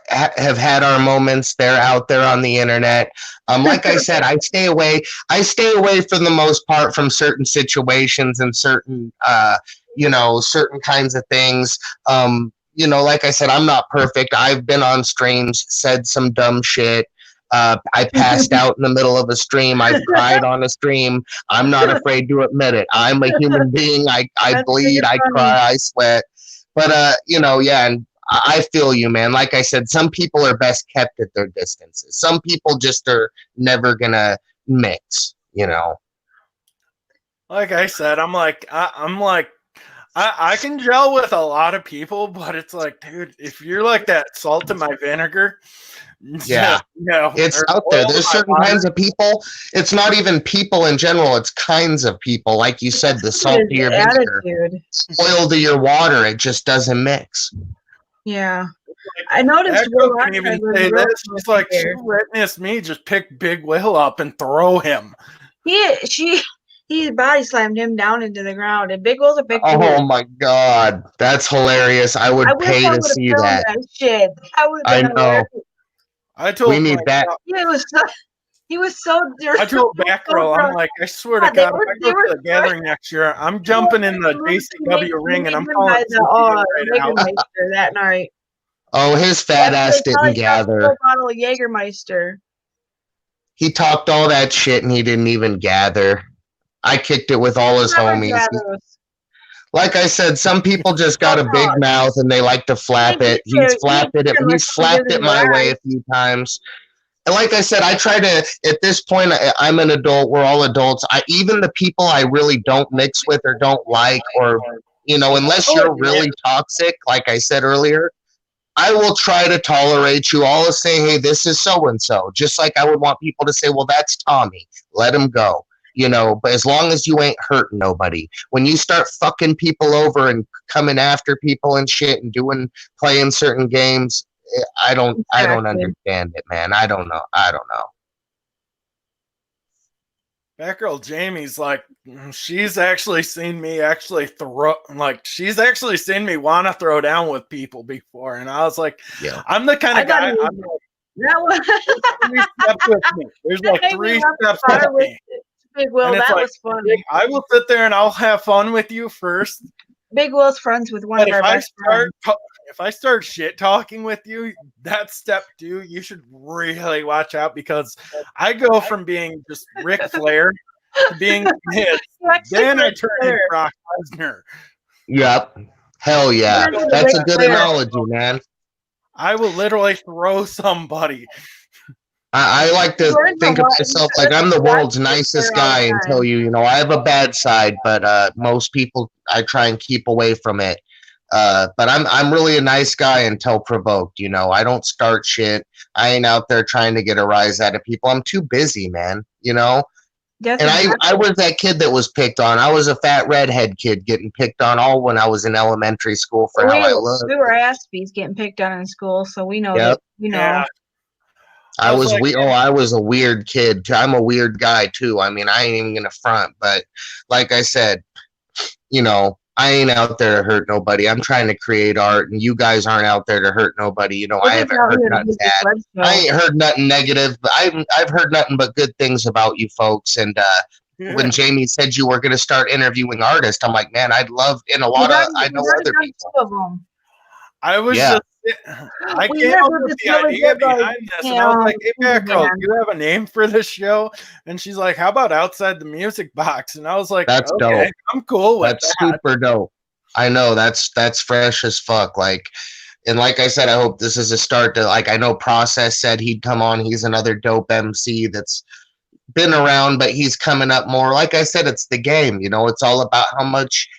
have had our moments. They're out there on the internet. Like I said, I stay away for the most part from certain situations and certain certain kinds of things. Like I said, I'm not perfect. I've been on streams, said some dumb shit. I passed out in the middle of a stream. I've cried on a stream. I'm not afraid to admit it. I'm a human being. I bleed. I cry. I sweat. But, and I feel you, man. Like I said, some people are best kept at their distances. Some people just are never going to mix, you know. Like I said, I can gel with a lot of people, but it's like, dude, if you're like that salt in my vinegar, yeah, it's out there. There's certain kinds of people. It's not even people in general. It's kinds of people. Like you said, the salt to your vinegar, oil to your water. It just doesn't mix. Yeah, I noticed. Will can even say this. She's like, she witnessed me just pick Big Will up and throw him. She He body slammed him down into the ground, and Big Will's a big dude. Oh my god, that's hilarious! I would wish pay I to would've see filmed that. shit. That would I have been know. hilarious. I told We need that. Yeah, he was so dirty. I told Batgirl, I'm like, I swear to Yeah, God, if I go to the gathering next year, I'm jumping in the JCW ring and I'm calling right out. Jägermeister that night. Oh, his fat ass didn't gather. A bottle of Jägermeister. He talked all that shit and he didn't even gather. I kicked it with all his homies. Like I said, some people just got a big mouth and they like to flap it. He's flapped it my way a few times. And like I said, I try to, at this point, I'm an adult. We're all adults. Even the people I really don't mix with or don't like, or, you know, unless you're really toxic, like I said earlier, I will try to tolerate you. I'll say, hey, this is so-and-so. Just like I would want people to say, well, that's Tommy. Let him go. You know, but as long as you ain't hurting nobody. When you start fucking people over and coming after people and shit and playing certain games, I don't understand it, man. I don't know. Batgirljamie's like, she's actually seen me she's actually seen me want to throw down with people before. And I was like, yeah, I'm the kind of guy. Three steps with me. There's like 3 steps with me. Big Will, that was funny. I will sit there and I'll have fun with you first. Big Will's friends with one of our best friends. If I start shit talking with you, that's step 2. You should really watch out because I go from being just Ric Flair to being his. Then I turn into Brock Lesnar. Yep. Hell yeah. That's a good analogy, man. I will literally throw somebody. I like to think of myself like I'm the world's nicest guy and tell you, you know, I have a bad side, but most people, I try and keep away from it. But I'm really a nice guy until provoked, you know. I don't start shit. I ain't out there trying to get a rise out of people. I'm too busy, man, you know. Definitely. And I was that kid that was picked on. I was a fat redhead kid getting picked on all when I was in elementary school for how I looked. We were aspies getting picked on in school, so we know that, you know. Yeah. I was a weird kid. I'm a weird guy too. I mean, I ain't even gonna front, but like I said, you know, I ain't out there to hurt nobody. I'm trying to create art, and you guys aren't out there to hurt nobody. You know, I haven't heard nothing bad. I ain't heard nothing negative, but I've heard nothing but good things about you folks. And when Jamie said you were gonna start interviewing artists, I'm like, man, I'd love. And I know other people. I was just. I came up with the idea behind this, and I was like, "Hey, Batgirl, do you have a name for this show?" And she's like, "How about Outside the Music Box?" And I was like, "That's okay, dope. I'm cool with That's super dope." I know that's fresh as fuck. Like, and like I said, I hope this is a start to like. I know Process said he'd come on. He's another dope MC that's been around, but he's coming up more. Like I said, it's the game. You know, it's all about how much.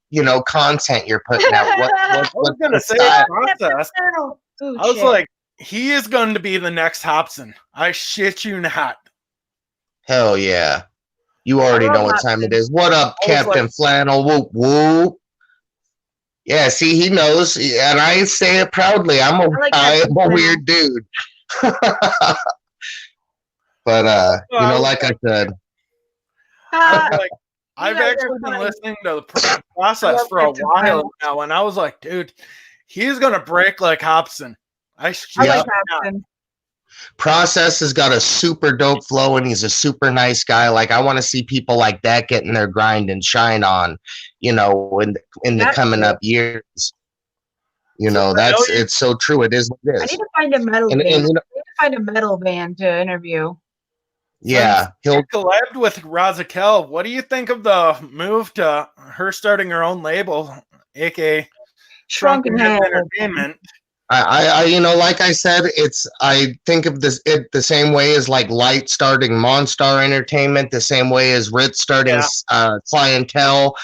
You know, content you're putting out. I was gonna say Process. I was like, he is going to be the next Hobson. I shit you not. Hell yeah. You already know what time it is. What up, Captain Flannel? Whoop whoop. Yeah, see, he knows, and I say it proudly. I'm a weird dude. But you know, like I said. I've actually been listening to the Process for a while now, and I was like, dude, he's gonna break like Hobson. I like Hobson. Process has got a super dope flow, and he's a super nice guy. Like I want to see people like that getting their grind and shine on, you know, in the coming up years. You know, it's so true. It is what it is. I need to find a metal band. I need to find a metal band to interview. Yeah, he'll collabed with Razakel. What do you think of the move to her starting her own label, aka Shrunken Head Entertainment? I you know, like I said, I think of it the same way as like Light starting Monstar Entertainment, the same way as Ritz starting Clientele.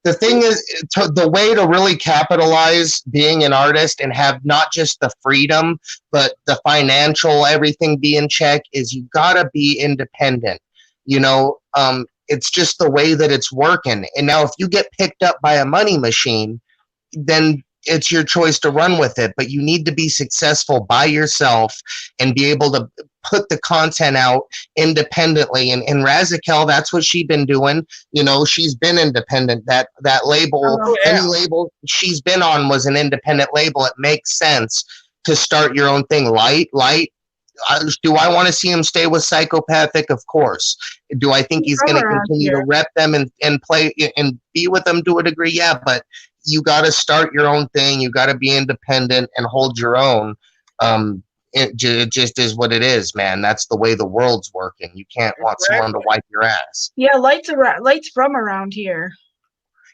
The thing is, the way to really capitalize being an artist and have not just the freedom, but the financial everything be in check is you gotta be independent. You know, it's just the way that it's working. And now if you get picked up by a money machine, then it's your choice to run with it, but you need to be successful by yourself and be able to put the content out independently. And Razikel, that's what she's been doing. You know, she's been independent. That label, any label she's been on was an independent label. It makes sense to start your own thing. Light. Do I want to see him stay with Psychopathic? Of course. Do I think he's going to continue to rep them and play and be with them to a degree? Yeah, but you got to start your own thing. You got to be independent and hold your own. It just is what it is, man. That's the way the world's working. You can't want someone to wipe your ass. Yeah, Light's from around here.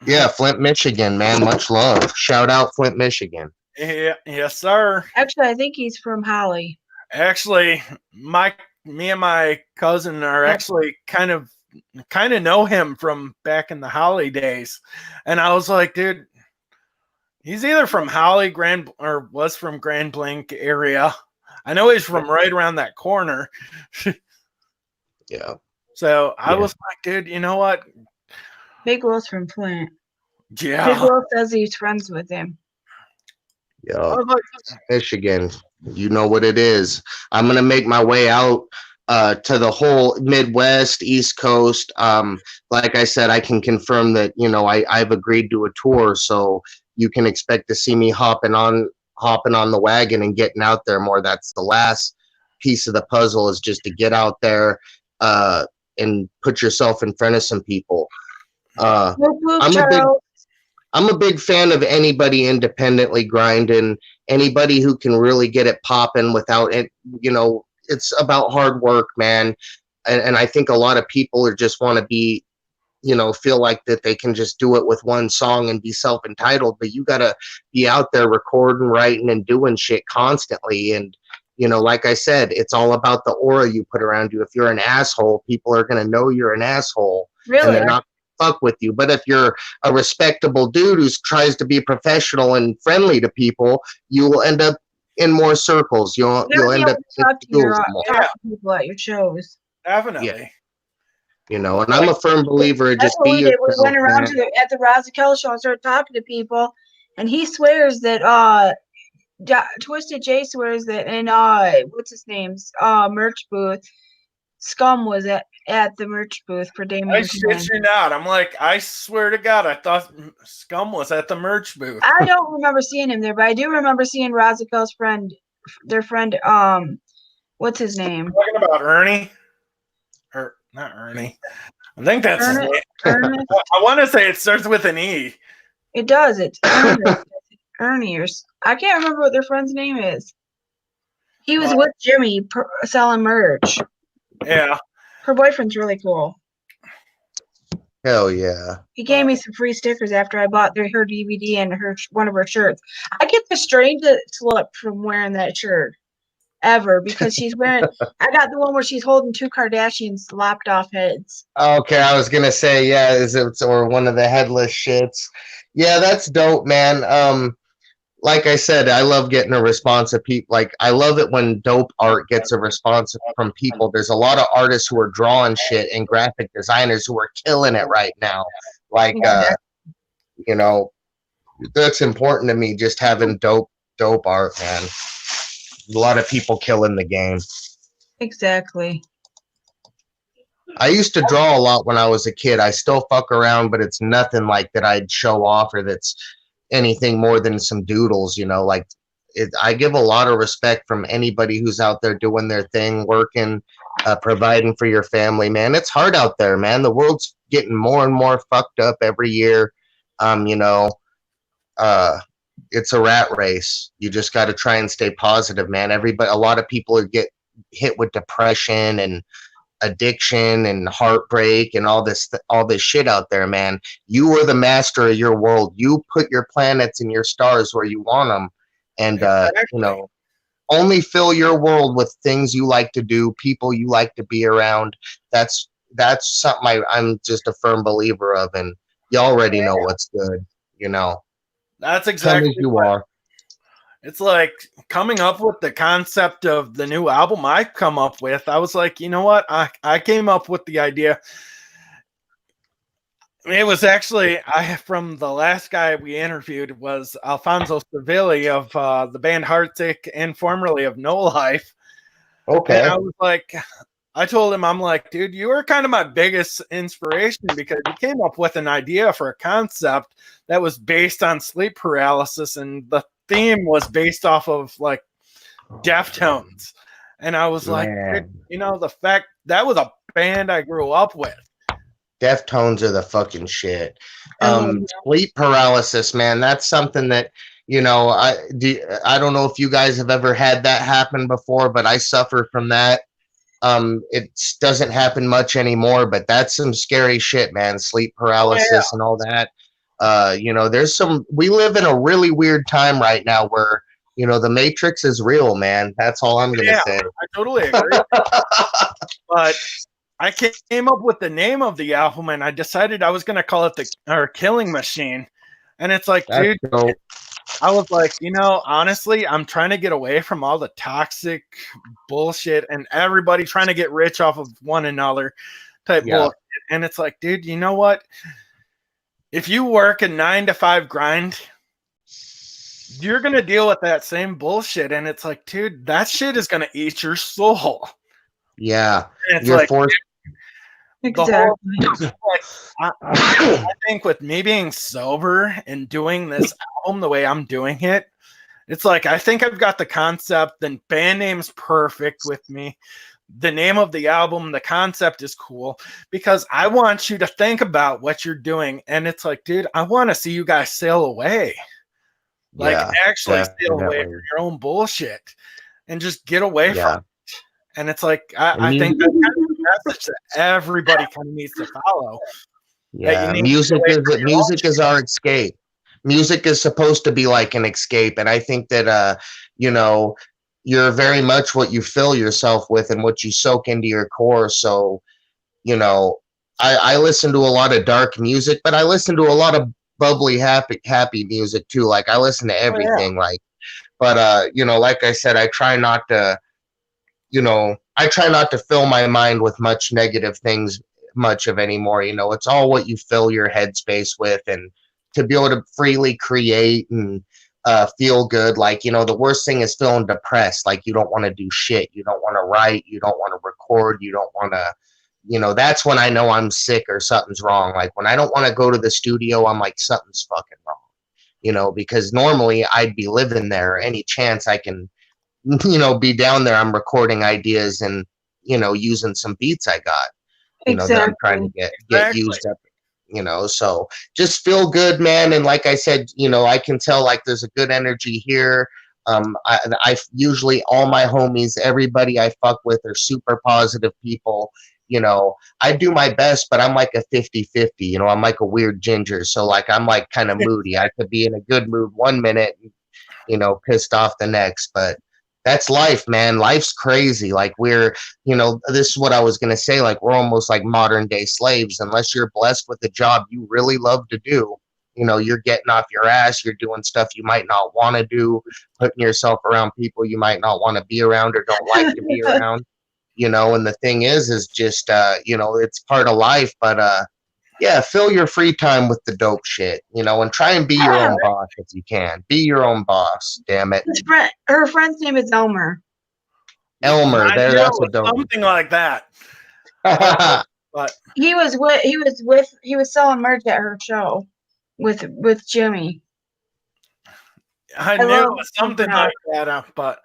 Yeah, Flint, Michigan, man. Much love. Shout out Flint, Michigan. Yeah, yes, sir. Actually, I think he's from Holly. Actually, me and my cousin are actually kind of know him from back in the Holly days, and I was like, dude, he's either from Holly, or was from Grand Blanc area. I know he's from right around that corner. Yeah. So I was like, dude, you know what? Big Will's from Flint. Yeah. Big Will says he's friends with him. Yeah. Michigan, you know what it is. I'm gonna make my way out to the whole Midwest, East Coast. Like I said, I can confirm that, you know, I've agreed to a tour, so you can expect to see me hopping on the wagon and getting out there more. That's the last piece of the puzzle, is just to get out there and put yourself in front of some people. I'm a big fan of anybody independently grinding, anybody who can really get it popping without it. You know, it's about hard work, man. And I think a lot of people are just want to be, you know, feel like that they can just do it with one song and be self-entitled, but you got to be out there recording, writing, and doing shit constantly. And, you know, like I said, it's all about the aura you put around you. If you're an asshole, people are going to know you're an asshole. Really? And they're not fuck with you. But if you're a respectable dude who tries to be professional and friendly to people, you will end up in more circles. You'll end up talk to people at your shows. Definitely. Yeah. You know, and I'm a firm believer in just be yourself. We went around at the Razikel show and started talking to people, and he swears that Twisted J swears that in what's his name's merch booth, Scum was at the merch booth for Damien. I shit you not. I'm like, I swear to God, I thought Scum was at the merch booth. I don't remember seeing him there, but I do remember seeing Razikel's friend, their friend, what's his name? Talking about Ernie? Or not Ernie. I think that's his name. Ernest? I want to say it starts with an E. It does. It's Ernest. Ernie, or I can't remember what their friend's name is. He was with Jimmy selling merch. Yeah. Her boyfriend's really cool. Hell yeah. He gave me some free stickers after I bought her DVD and one of her shirts. I get the strangest look from wearing that shirt ever, because she's wearing I got the one where she's holding two Kardashians lopped off heads. Okay, I was gonna say, yeah, or one of the headless shits. Yeah, that's dope, man. Like I said, I love getting a response of people. Like, I love it when dope art gets a response from people. There's a lot of artists who are drawing shit and graphic designers who are killing it right now. Like, you know, that's important to me, just having dope art, man. A lot of people killing the game. Exactly. I used to draw a lot when I was a kid. I still fuck around, but it's nothing like that I'd show off or that's anything more than some doodles, you know. Like, I give a lot of respect from anybody who's out there doing their thing, working, providing for your family, man. It's hard out there, man. The world's getting more and more fucked up every year. You know, it's a rat race. You just got to try and stay positive, man. A lot of people get hit with depression and addiction and heartbreak and all this shit out there, man. You are the master of your world. You put your planets and your stars where you want them, and you know, only fill your world with things you like to do, people you like to be around. That's something I'm just a firm believer of, and you already know what's good, you know. That's exactly you are. It's like coming up with the concept of the new album I come up with. I was like, you know what? I came up with the idea. It was actually from the last guy we interviewed was Alfonso Civilli of the band Heartsick and formerly of No Life. Okay. And I was like, I told him, I'm like, dude, you were kind of my biggest inspiration because you came up with an idea for a concept that was based on sleep paralysis, and the theme was based off of like Deftones. And I was like, dude, you know, the fact that was a band I grew up with. Deftones are the fucking shit. Sleep paralysis, man. That's something that, you know, I don't know if you guys have ever had that happen before, but I suffer from that. It doesn't happen much anymore, but that's some scary shit, man. Sleep paralysis and all that. You know, we live in a really weird time right now where, you know, the Matrix is real, man. That's all I'm going to say. I totally agree. But I came up with the name of the album, and I decided I was going to call it the Killing Machine. And it's like, dude, I was like, you know, honestly, I'm trying to get away from all the toxic bullshit and everybody trying to get rich off of one another type bullshit. And it's like, dude, you know what? If you work a 9-to-5 grind, you're going to deal with that same bullshit. And it's like, dude, that shit is going to eat your soul. Yeah. And it's like, forced. Exactly. I think with me being sober and doing this album the way I'm doing it, it's like I think I've got the concept. The band name's perfect with me. The name of the album, the concept is cool because I want you to think about what you're doing. And it's like, dude, I want to see you guys sail away. Like actually sail away from your own bullshit and just get away from it. And it's like, I think that's kind of a message that everybody kind of needs to follow. Yeah, music is our escape. Music is supposed to be like an escape. And I think that, you know, you're very much what you fill yourself with and what you soak into your core. So, you know, I listen to a lot of dark music, but I listen to a lot of bubbly, happy music too. Like I listen to everything, but you know, like I said, I try not to fill my mind with much negative things much of anymore. You know, it's all what you fill your headspace with, and to be able to freely create and feel good. Like, you know, the worst thing is feeling depressed. Like you don't want to do shit. You don't want to write. You don't want to record. You don't want to, you know, that's when I know I'm sick or something's wrong. Like when I don't want to go to the studio, I'm like, something's fucking wrong, you know, because normally I'd be living there. Any chance I can, you know, be down there, I'm recording ideas and, you know, using some beats I got, you know, that I'm trying to get used up, you know, so just feel good, man. And like I said, you know, I can tell like there's a good energy here. I usually all my homies, everybody I fuck with are super positive people. You know, I do my best, but I'm like a 50-50, you know, I'm like a weird ginger. So like, I'm like kind of moody. I could be in a good mood one minute, you know, pissed off the next, but that's life, man. Life's crazy. Like we're, you know, this is what I was going to say. Like we're almost like modern day slaves. Unless you're blessed with a job you really love to do, you know, you're getting off your ass. You're doing stuff you might not want to do, putting yourself around people you might not want to be around or don't like to be around, you know. And the thing is just, you know, it's part of life, but, yeah, fill your free time with the dope shit, you know, and try and be your own boss if you can. Be your own boss, damn it. Her friend's name is Elmer. That's a dope. Something like that. But he was selling merch at her show with Jimmy. I knew it was something like that, but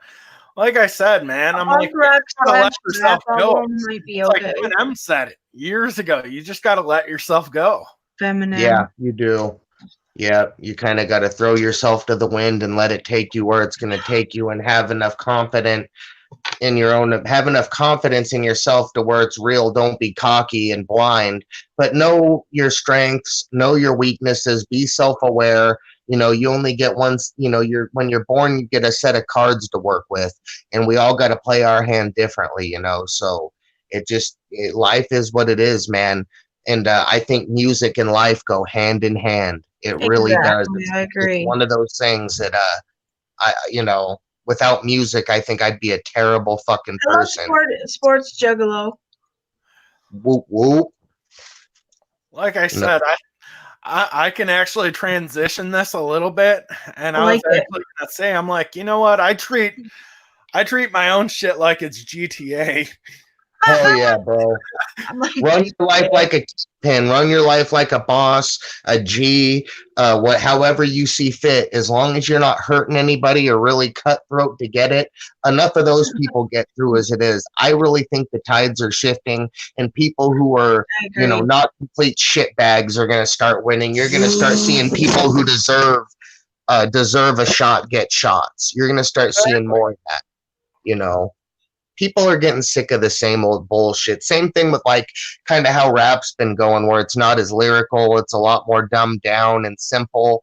like I said, man, I'm like, you gotta let yourself go. Like Eminem said it years ago. You just gotta let yourself go. Feminine. Yeah, you do. Yeah, you kind of got to throw yourself to the wind and let it take you where it's going to take you, and have enough confidence in yourself to where it's real. Don't be cocky and blind, but know your strengths, know your weaknesses, be self-aware. You know, you only get once, you know, when you're born, you get a set of cards to work with, and we all got to play our hand differently, you know. So life is what it is, man. And I think music and life go hand in hand. It really does. I agree. It's one of those things that you know, without music, I think I'd be a terrible fucking person. Sports juggalo. Whoop whoop. Like I said, I can actually transition this a little bit, and I was like it. actually gonna say, I'm like, you know what? I treat my own shit like it's GTA. Hell yeah, bro. I'm like, Run your life like a kingpin. Run your life like a boss, a G, however you see fit. As long as you're not hurting anybody or really cutthroat to get it, enough of those people get through as it is. I really think the tides are shifting, and people who are, not complete shitbags are going to start winning. You're going to start seeing people who deserve a shot get shots. You're going to start seeing more of that. People are getting sick of the same old bullshit. Same thing with like kind of how rap's been going, where it's not as lyrical. It's a lot more dumbed down and simple.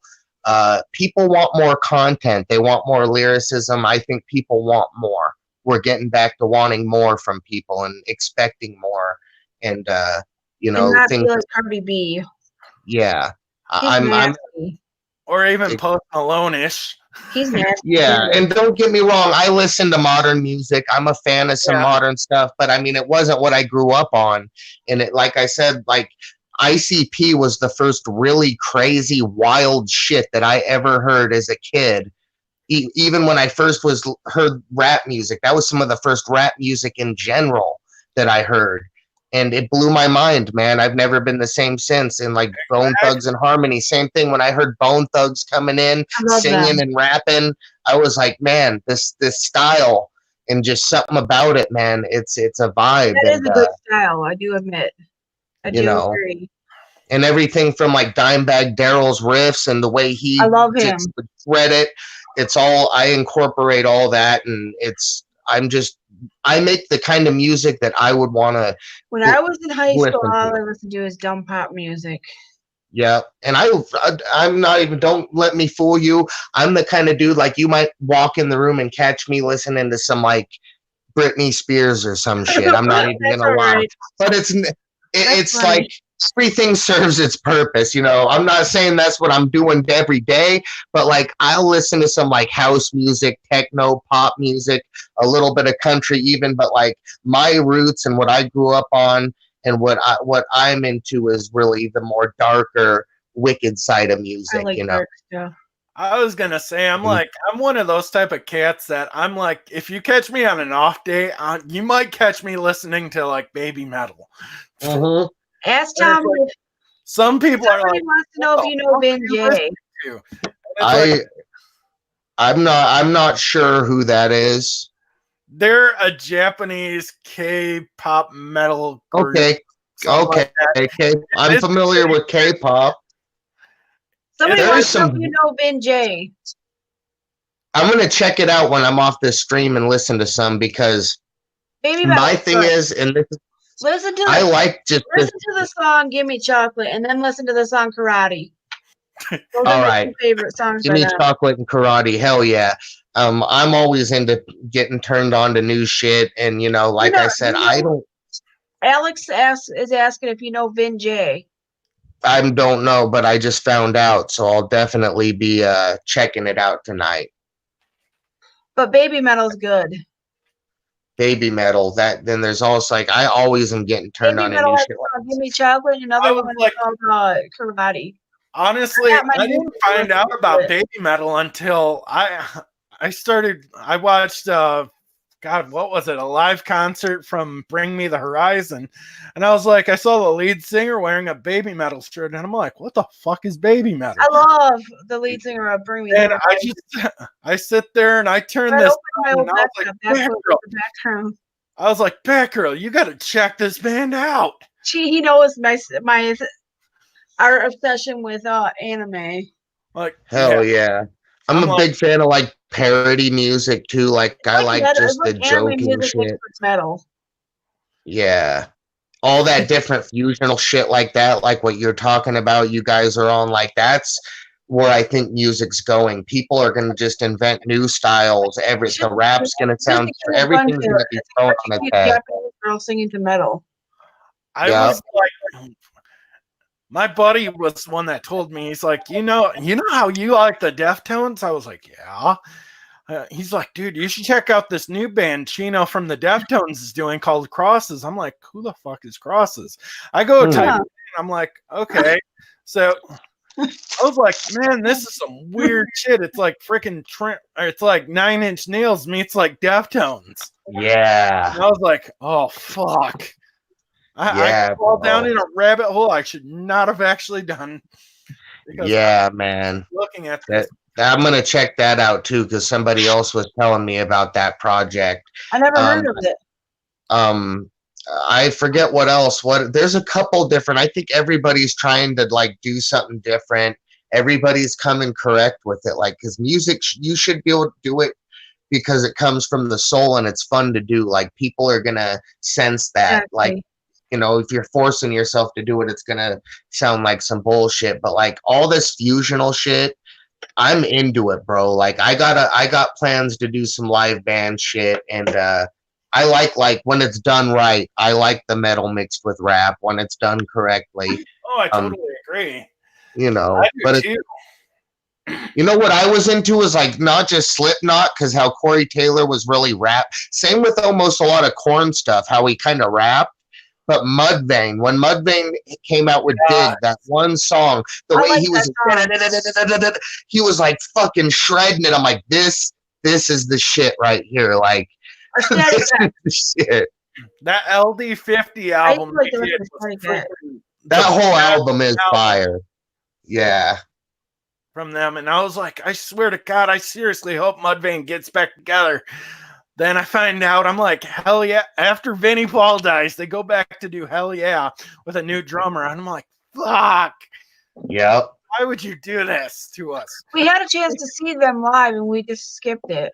People want more content. They want more lyricism. I think people want more. We're getting back to wanting more from people and expecting more. And, not things. like Cardi B. Yeah. I'm or even Post Malone-ish. He's nasty. Yeah, and don't get me wrong, I listen to modern music. I'm a fan of some modern stuff, but I mean, it wasn't what I grew up on. And it, like I said, like ICP was the first really crazy, wild shit that I ever heard as a kid. Even when I first heard rap music, that was some of the first rap music in general that I heard. And it blew my mind, man. I've never been the same since. And like Bone Thugs and Harmony, same thing. When I heard Bone Thugs coming in, singing and rapping, I was like, man, this style and just something about it, man. It's a vibe. That is a good style, I do admit. I do agree. And everything from like Dimebag Darrell's riffs and the way he I love him. Shred it. It's all, I incorporate all that, and I make the kind of music that I would want to. When I was in high school, all I listened to is dumb pop music. Yeah, and I'm not even. Don't let me fool you. I'm the kind of dude like you might walk in the room and catch me listening to some like Britney Spears or some shit. I'm not even gonna lie, right. But it's like everything serves its purpose. I'm not saying that's what I'm doing every day, but like I'll listen to some like house music, techno, pop music, a little bit of country even, but like my roots and what I grew up on and what I'm into is really the more darker, wicked side of music. I like dark stuff. I was gonna say, I'm one of those type of cats that I'm like, if you catch me on an off day, you might catch me listening to like baby metal. Mm-hmm. Ask Tom. Like, some people are like, wants to know if you know Ben J. I'm not sure who that is. They're a Japanese K-pop metal group. Okay. I'm familiar with K-pop. Somebody wants to know if you know Ben J. I'm gonna check it out when I'm off this stream and listen to some, because my thing is, and this is, listen to the song "Give Me Chocolate" and then listen to the song "Karate." Those all right, favorite songs. Give Me Chocolate and Karate. Hell yeah. I'm always into getting turned on to new shit, and I said, I don't. Alex is asking if you know Vin J. I don't know, but I just found out, so I'll definitely be checking it out tonight. But baby metal's good. Baby metal. Then there's also like I always am getting turned on to new shit. Give Me Chocolate. Another one is called Karate. Honestly, I didn't find out about baby metal until I watched what was it? A live concert from Bring Me the Horizon. And I was like, I saw the lead singer wearing a baby metal shirt, and I'm like, what the fuck is baby metal? I love the lead singer of Bring Me the Horizon. I sit there and I turn this on, and I was like, Batgirl, you gotta check this band out. He knows our obsession with anime. Like, hell yeah. I'm a big fan of like parody music too. Like I like just the joking shit. Metal. Yeah. All that different fusional shit like that, like what you're talking about, you guys are on, like that's where I think music's going. People are gonna just invent new styles. The rap's gonna sound, everything's gonna be thrown on its head. Girl singing to metal. I was like, my buddy was one that told me, he's like, you know how you like the Deftones? I was like, yeah. He's like, dude, you should check out this new band Chino from the Deftones is doing called Crosses. I'm like, who the fuck is Crosses? I go type it in, I'm like, okay. So I was like, man, this is some weird shit. It's like freaking it's like 9 Inch Nails meets like Deftones. Yeah. And I was like, oh fuck. I fall down in a rabbit hole I should not have actually done. Yeah, man. Looking at this. I'm gonna check that out too, because somebody else was telling me about that project. I never heard of it. I forget what else. There's a couple different. I think everybody's trying to like do something different. Everybody's coming correct with it, like, because music, you should be able to do it because it comes from the soul and it's fun to do. Like, people are gonna sense that. Exactly. Like, you know, if you're forcing yourself to do it, it's gonna sound like some bullshit. But like all this fusional shit, I'm into it, bro. Like, I got plans to do some live band shit, and I like when it's done right. I like the metal mixed with rap when it's done correctly. Oh, I totally agree. You know, I do too. You know what I was into is like not just Slipknot, because how Corey Taylor was really rap. Same with almost a lot of Korn stuff, how he kind of rapped. But Mudvayne, when Mudvayne came out with Dig, that one song, the way he was like fucking shredding it. I'm like, this is the shit right here. Like, this is the shit. That LD50 album, that whole album is fire. Yeah. From them, and I was like, I swear to God, I seriously hope Mudvayne gets back together. Then I find out, I'm like, hell yeah. After Vinnie Paul dies, they go back to do Hell Yeah with a new drummer. And I'm like, fuck. Yep. Why would you do this to us? We had a chance to see them live and we just skipped it.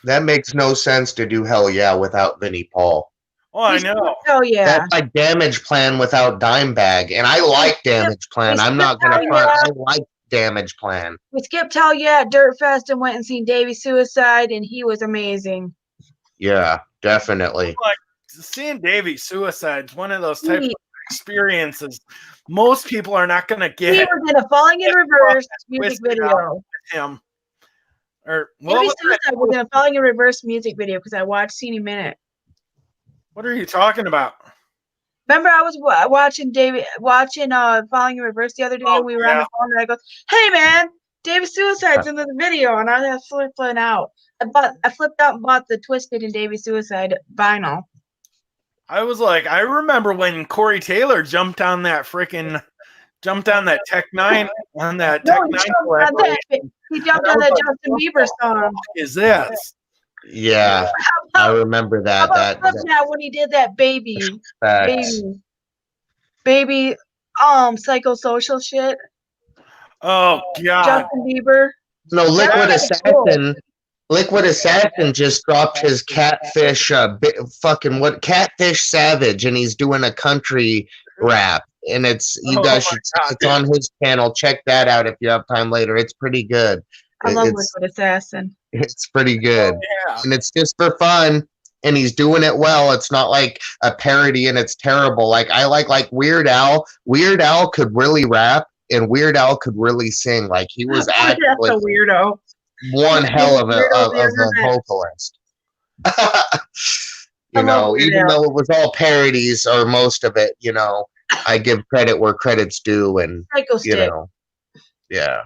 That makes no sense to do Hell Yeah without Vinnie Paul. Oh, I know. Oh, yeah. That's like Damage Plan without Dimebag. And I like Damage Plan. I'm not going to front. I like Damage Plan. We skipped Hell Yeah at Dirt Fest and went and seen Davey Suicide, and he was amazing. Yeah, definitely. Like, seeing Davey Suicide's one of those types of experiences most people are not going to get. He was in a Falling in Reverse music video. Him. Or Davey Suicide was in a Falling in Reverse music video because I watched Teeny Minute. What are you talking about? Remember, I was watching Falling in Reverse the other day. We were on the phone, and I go, "Hey, man, Davey Suicide's in the video," and I was flipping out. I flipped out and bought the Twisted and Davey Suicide vinyl. I was like, I remember when Corey Taylor jumped on that Tech 9 on that Tech 9. He jumped on that Justin Bieber song. What is this? Yeah, I remember that. That when he did that baby, psychosocial shit. Oh God, Justin Bieber. No, Liquid Assassin just dropped his Catfish, Catfish Savage, and he's doing a country rap, and it's on his channel. Check that out if you have time later. It's pretty good. I love Liquid Assassin. It's pretty good. Yeah. And it's just for fun, and he's doing it well. It's not like a parody and it's terrible. Like, I like Weird Al. Weird Al could really rap, and Weird Al could really sing. Like, he was actually a weirdo. One hell of a vocalist. You know, even though it was all parodies or most of it, you know, I give credit where credit's due, and you know, yeah.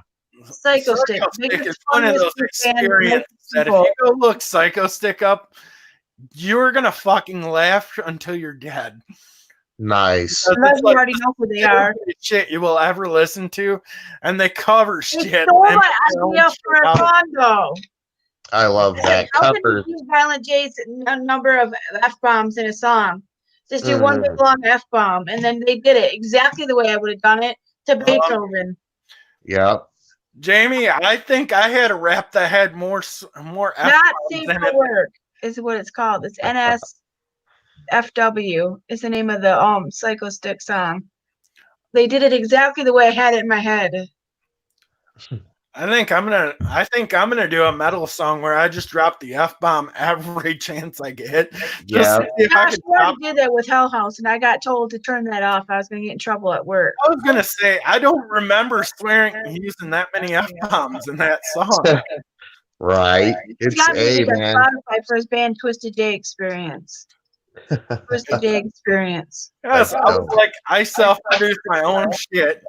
Psycho Stick is one of those experiences that if you go look Psycho Stick up, you're gonna fucking laugh until you're dead. Nice. Unless you already know who they are. Shit you will ever listen to, and they cover shit. For a condo. I love that. How can you use Violent J's number of F-bombs in a song? Just do one big long F-bomb, and then they did it exactly the way I would have done it to Beethoven. Yep. Jamie, I think I had a rap that had more F-bombs. Not Safe for Work is what it's called. It's NSFW is the name of the Psycho Stick song. They did it exactly the way I had it in my head. I think I'm gonna do a metal song where I just drop the F-bomb every chance I get. Yeah. I did that with Hell House, and I got told to turn that off. I was gonna get in trouble at work. I was gonna say I don't remember swearing using that many F-bombs in that song. Right. It's man. Spotify for his band Twisted J Experience. Twisted J Experience. Yes, I was like, I self-produce my own shit.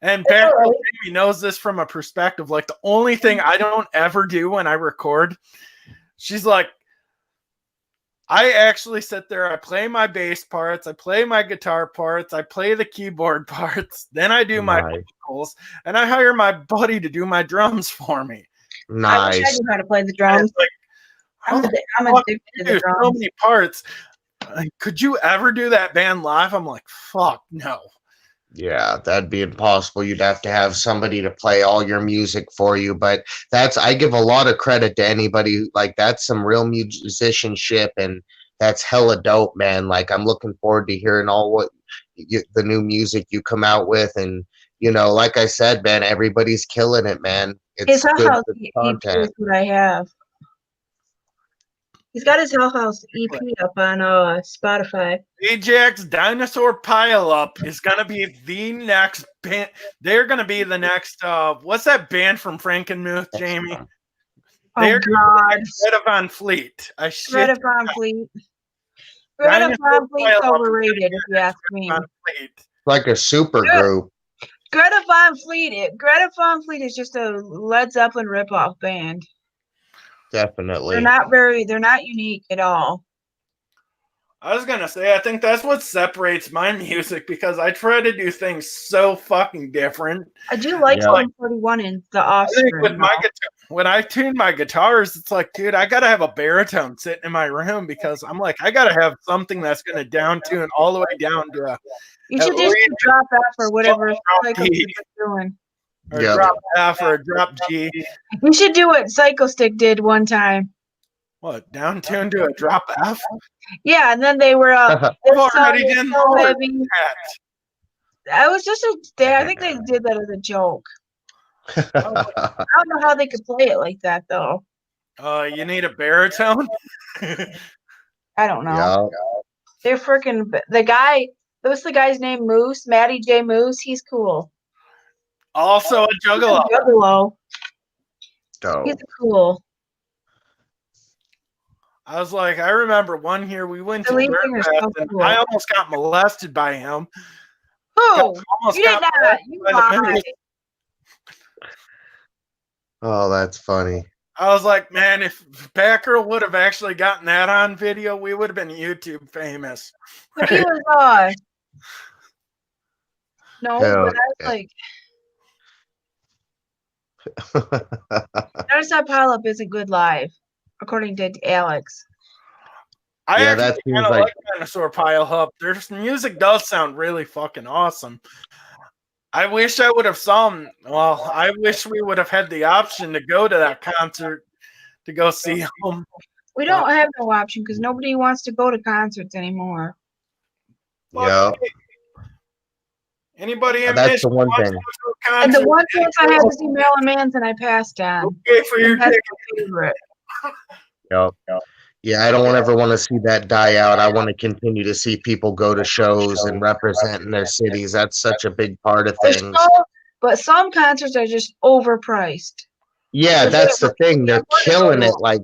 And Batgirljamie knows this from a perspective. Like, the only thing I don't ever do when I record, she's like, I actually sit there, I play my bass parts, I play my guitar parts, I play the keyboard parts, then I do my vocals, and I hire my buddy to do my drums for me. I wish I knew how to play the drums. Like, I'm addicted to the drums. So many parts. Could you ever do that band live? I'm like, fuck no. Yeah, that'd be impossible. You'd have to have somebody to play all your music for you. But I give a lot of credit to anybody. Like, that's some real musicianship, and that's hella dope, man. Like, I'm looking forward to hearing all the new music you come out with. And, you know, like I said, man, everybody's killing it, man. It's good content. Is what I have. He's got his Hell House EP up on Spotify. Ajax Dinosaur Pileup is going to be the next band. They're going to be the next, what's that band from Frankenmuth, Jamie? They're Greta Van Fleet. Greta Van Fleet. Greta Van Fleet's overrated, if you ask me. Like a super group. Greta Van Fleet is just a Led Zeppelin ripoff band. Definitely. They're not unique at all. I was gonna say, I think that's what separates my music, because I try to do things so fucking different. I do like Psalm 41 and The Offspring. With my guitar, when I tune my guitars, it's like, dude, I gotta have a baritone sitting in my room, because I'm like, I gotta have something that's gonna down tune all the way down to you should just drop F or whatever Psycho Stick is doing. Or a drop F or a drop G. We should do what Psycho Stick did one time. What, down tune to a drop F? Yeah, and then they were already done so heavy. I was just I think they did that as a joke. I don't know how they could play it like that though. You need a baritone? I don't know. Yeah. They're freaking what's the guy's name? Moose, Matty J. Moose. He's cool. Also a juggalo. He's cool. I was like, I remember one year we went to Birdfest and I almost got molested by him. Who? You did not. You lied. Oh, that's funny. I was like, man, if Batgirl would have actually gotten that on video, we would have been YouTube famous. But he was no, but I was like, Notice that Pileup isn't good live, according to Alex. I actually kind of like Dinosaur Pileup. Their music does sound really fucking awesome. I wish I would have saw them. Well, I wish we would have had the option to go to that concert to go see them. We don't have no option because nobody wants to go to concerts anymore. Yeah. Anybody in that's the one thing. And the one chance I had to see Marilyn Manson, I passed on. Okay for your favorite. Yep. Yeah, I don't ever want to see that die out. I want to continue to see people go to shows and represent in their cities. That's such a big part of things. But some concerts are just overpriced. Yeah, that's the thing. They're killing it. Like,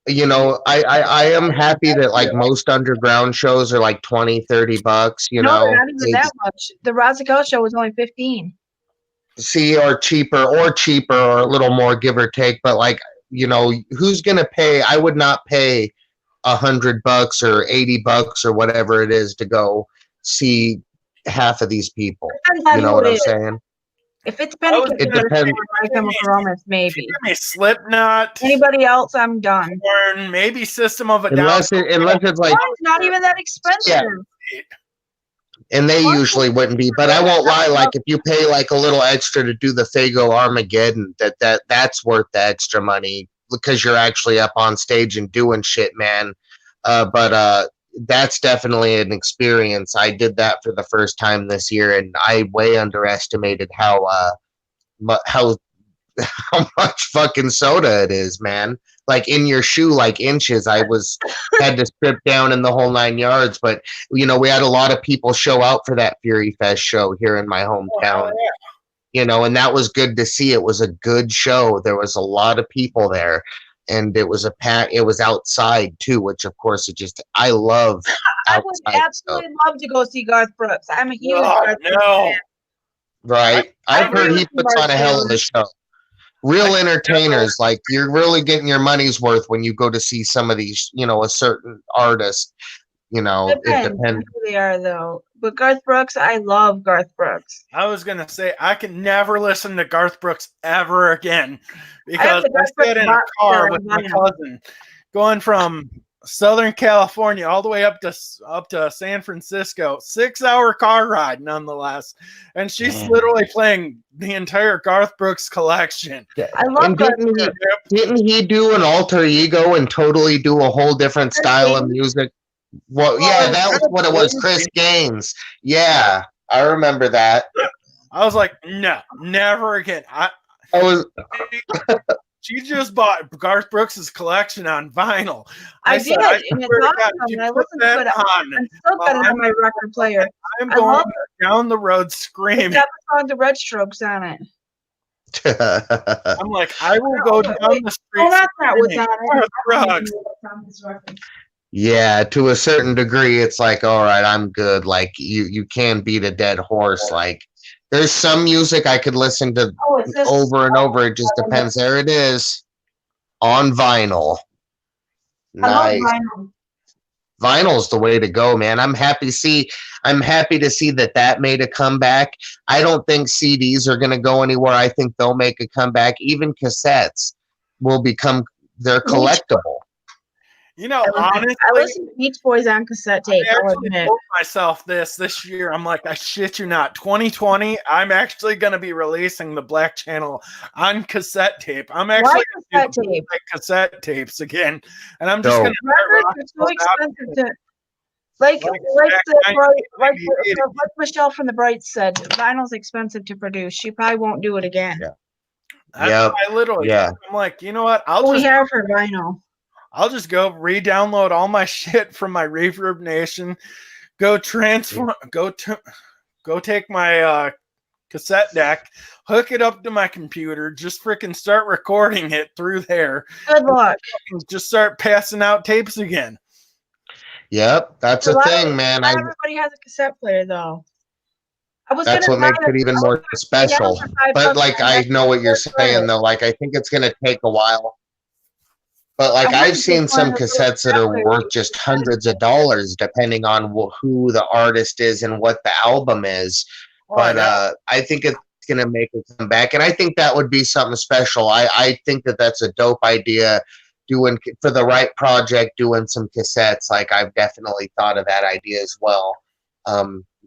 you know, I am happy that like most underground shows are like $20-$30. You know, they're not even that much. The Razakel show was only $15. See, or cheaper, or a little more, give or take. But like, you know, who's gonna pay? I would not pay $100 or $80 or whatever it is to go see half of these people. You know what I'm saying? If it's Panic, it depends. Maybe Slipknot. Anybody else? I'm done. Or maybe System of a Down. Unless it's like not even that expensive. Yeah. And they usually wouldn't be, but I won't lie. Like if you pay like a little extra to do the Fago Armageddon, that's worth the extra money because you're actually up on stage and doing shit, man. But that's definitely an experience. I did that for the first time this year, and I way underestimated how much fucking soda it is, man. Like in your shoe, like inches. I had to strip down in the whole 9 yards. But you know, we had a lot of people show out for that Fury Fest show here in my hometown. You know, and that was good to see. It was a good show. There was a lot of people there, and it was it was outside too, which of course I love. I would absolutely love to go see Garth Brooks. I'm a huge Garth Brooks fan. Right. I've heard agree he with puts on a hell of a show. Real entertainers, like you're really getting your money's worth when you go to see some of these, a certain artist. It Depends on depends. who they are, though. But Garth Brooks, I love Garth Brooks. I was gonna say I can never listen to Garth Brooks ever again because the Garth I sit Brooks in a car box with my vinyl. cousin going from Southern California all the way up to San Francisco. 6-hour car ride, nonetheless, and she's literally playing the entire Garth Brooks collection. I love And didn't he do an alter ego and totally do a whole different style of music? Well, yeah, that was what it was. Chris Gaines. Yeah, I remember that. I was like, no, never again. She just bought Garth Brooks's collection on vinyl. I did, and it's awesome. I listened to it. I'm still got it on my record player. I'm going down the road screaming. It's got the song The Red Strokes on it. I'm like, I will go down the street. Oh, that's not what's on it. Yeah, to a certain degree, it's like, all right, I'm good. Like you can beat a dead horse. Like there's some music I could listen to over and over. It just depends. There it is on vinyl. Nice. Vinyl's the way to go, man. I'm happy to see that made a comeback. I don't think CDs are going to go anywhere. I think they'll make a comeback. Even cassettes will they're collectible. Honestly, I listened to Beach Boys on cassette tape. I actually told myself this year. I'm like, I shit you not. 2020, I'm actually going to be releasing the Black Channel on cassette tape. I'm actually going to do cassette tapes again, and I'm just going to. Records are so expensive to. Like Michelle from The Bright said, vinyl's expensive to produce. She probably won't do it again. Yeah. I'm like, you know what? We have her vinyl. I'll just go re-download all my shit from my Reverb Nation, go take my cassette deck, hook it up to my computer, just freaking start recording it through there. Good luck. Just start passing out tapes again. Yep, that's a thing, man. Not everybody has a cassette player, though. That's what makes it even more special. But like, I know what you're saying, though. Like, I think it's going to take a while. But like I've seen some cassettes that are worth just hundreds of dollars, depending on who the artist is and what the album is. But I think it's going to make it come back, and I think that would be something special. I think that's a dope idea. Doing for the right project, doing some cassettes. Like I've definitely thought of that idea as well.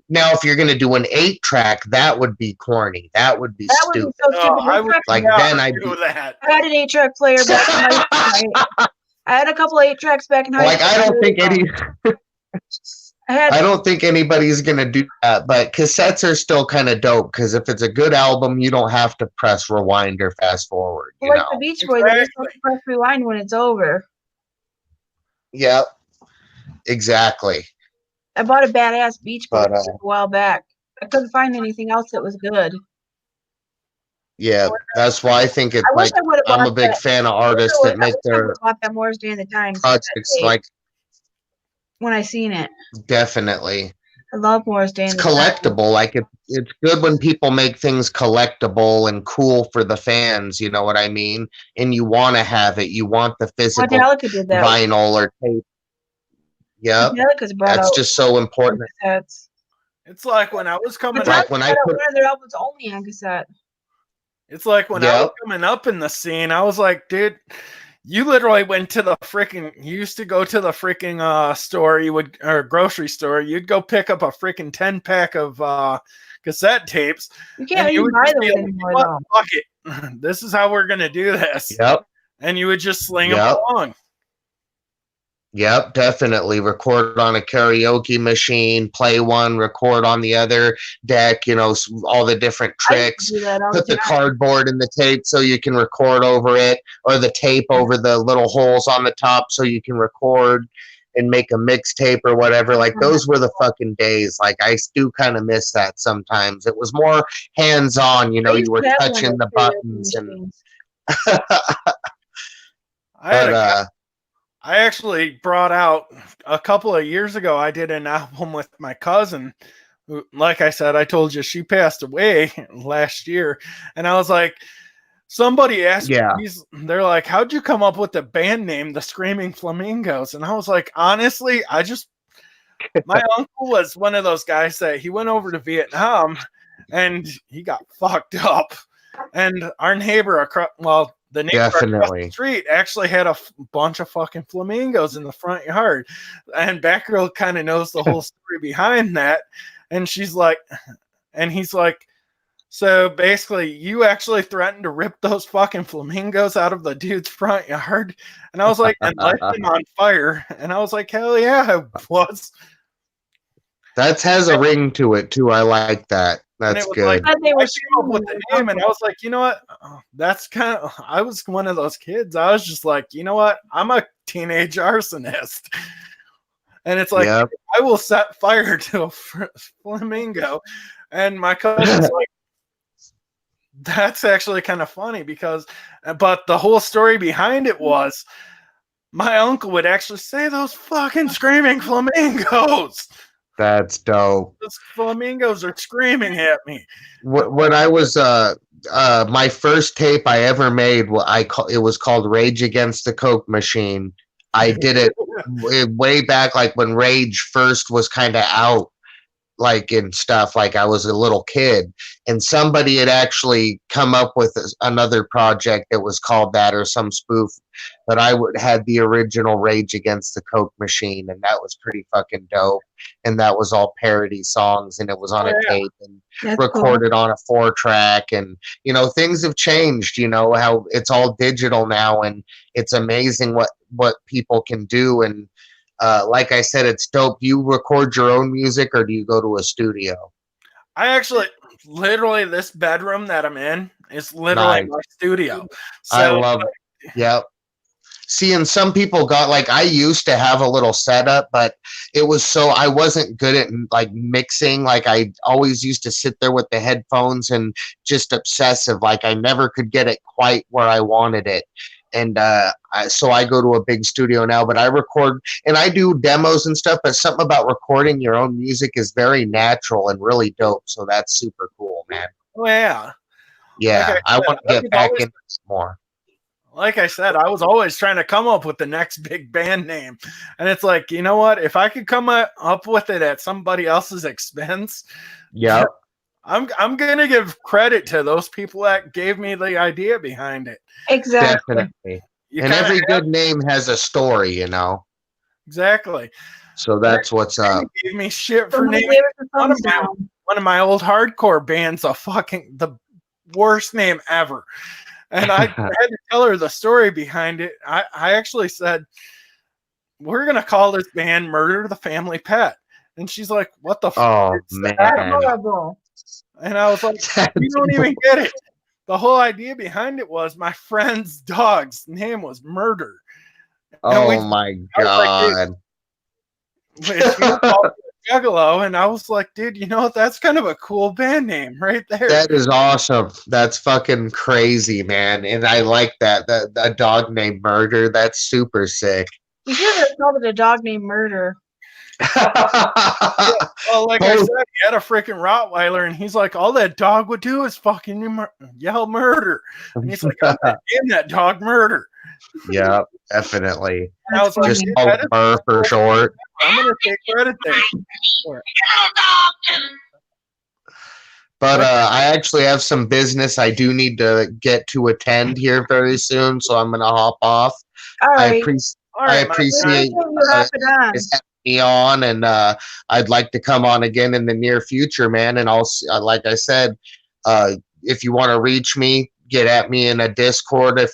Now, if you're going to do an 8-track, that would be corny. That would be stupid. Would be so stupid. Then I'd do that. I had an 8-track player back in high school. I had a couple 8-tracks back in high school. I don't think anybody's going to do that, but cassettes are still kind of dope because if it's a good album, you don't have to press rewind or fast forward. Like the Beach Boys, they just have to press rewind when it's over. Yep, exactly. I bought a badass Beach Boys a while back. I couldn't find anything else that was good. Yeah, that's why I think it's like I'm a big fan of artists that make their bought that Morris Day and the Times projects like when I seen it. Definitely. I love Morris Day. It's collectible. Like it's good when people make things collectible and cool for the fans. You know what I mean? And you want to have it. You want the physical vinyl or tape. Yeah, that's just so important. It's like when I was coming up. Like when I put one of their albums only on cassette. It's like when I was coming up in the scene, I was like, dude, you literally went to the freaking. You used to go to the freaking store. Or grocery store. You'd go pick up a freaking 10-pack of cassette tapes. You can't even buy those anymore. Though. Fuck it. This is how we're gonna do this. Yep. And you would just sling them along. Yep, definitely. Record on a karaoke machine, play one, record on the other deck, all the different tricks. Put the cardboard in the tape so you can record over it, or the tape over the little holes on the top so you can record and make a mixtape or whatever. Like, those were the fucking days. Like, I do kind of miss that sometimes. It was more hands-on, you were touching the buttons. And I actually brought out a couple of years ago. I did an album with my cousin like I said, I told you she passed away last year, and I was like, somebody asked me, they're like, how'd you come up with the band name, the Screaming Flamingos? And I was like, honestly, my uncle was one of those guys that he went over to Vietnam and he got fucked up. And our neighbor across, the neighbor across the street actually had a bunch of fucking flamingos in the front yard. And Batgirl kind of knows the whole story behind that. And she's like, and he's like, so basically, you actually threatened to rip those fucking flamingos out of the dude's front yard. And I was like, and light them on fire. And I was like, hell yeah, I was. That has a ring to it too. I like that. That's good. Like, they were came up with the name, and I was like, you know what? That's kind of. I was one of those kids. I was just like, you know what? I'm a teenage arsonist, and it's like I will set fire to a flamingo. And my cousin's like, that's actually kind of funny but the whole story behind it was my uncle would actually say those fucking screaming flamingos. That's dope. Those flamingos are screaming at me. When I was my first tape I ever made, it was called Rage Against the Coke Machine. I did it way back, like when Rage first was kind of out, like, and stuff. Like, I was a little kid, and somebody had actually come up with another project that was called that, or some spoof, but I had the original Rage Against the Coke Machine, and that was pretty fucking dope. And that was all parody songs, and it was on a tape and recorded on a 4-track. And things have changed, how it's all digital now, and it's amazing what people can do. And like I said, it's dope. Do you record your own music, or do you go to a studio? I actually, literally, this bedroom that I'm in is literally my studio. So, I love it. Yep. See, and some people got, like, I used to have a little setup, but I wasn't good at, like, mixing. Like, I always used to sit there with the headphones and just obsessive. Like, I never could get it quite where I wanted it. And so I go to a big studio now, but I record and I do demos and stuff, but something about recording your own music is very natural and really dope. So that's super cool, man. Oh, yeah. Yeah, like I want to get back into this more. Like I said, I was always trying to come up with the next big band name. And it's like, you know what? If I could come up with it at somebody else's expense, I'm going to give credit to those people that gave me the idea behind it. Exactly. Definitely. And every good name has a story, Exactly. So that's what's up. Gave me shit for naming one of my old hardcore bands the worst name ever. And I had to tell her the story behind it. I actually said, we're going to call this band Murder the Family Pet. And she's like, what the fuck? Oh, man. And I was like, you don't even get it. The whole idea behind it was my friend's dog's name was Murder. Oh, my God. Juggalo, and I was like, dude, that's kind of a cool band name right there. That is awesome. That's fucking crazy, man. And I like that. A dog named Murder. That's super sick. You should have called it a dog named Murder. Well, like I said, he had a freaking Rottweiler, and he's like, all that dog would do is fucking yell murder. And he's like, I'm gonna name that dog Murder. Yeah, definitely. And I was like, just call Mur for short. I'm gonna take credit there. But I actually have some business I do need to get to attend here very soon, so I'm gonna hop off. All right. I appreciate having me on, and I'd like to come on again in the near future, man. And I'll, like I said, if you want to reach me, get at me in a Discord if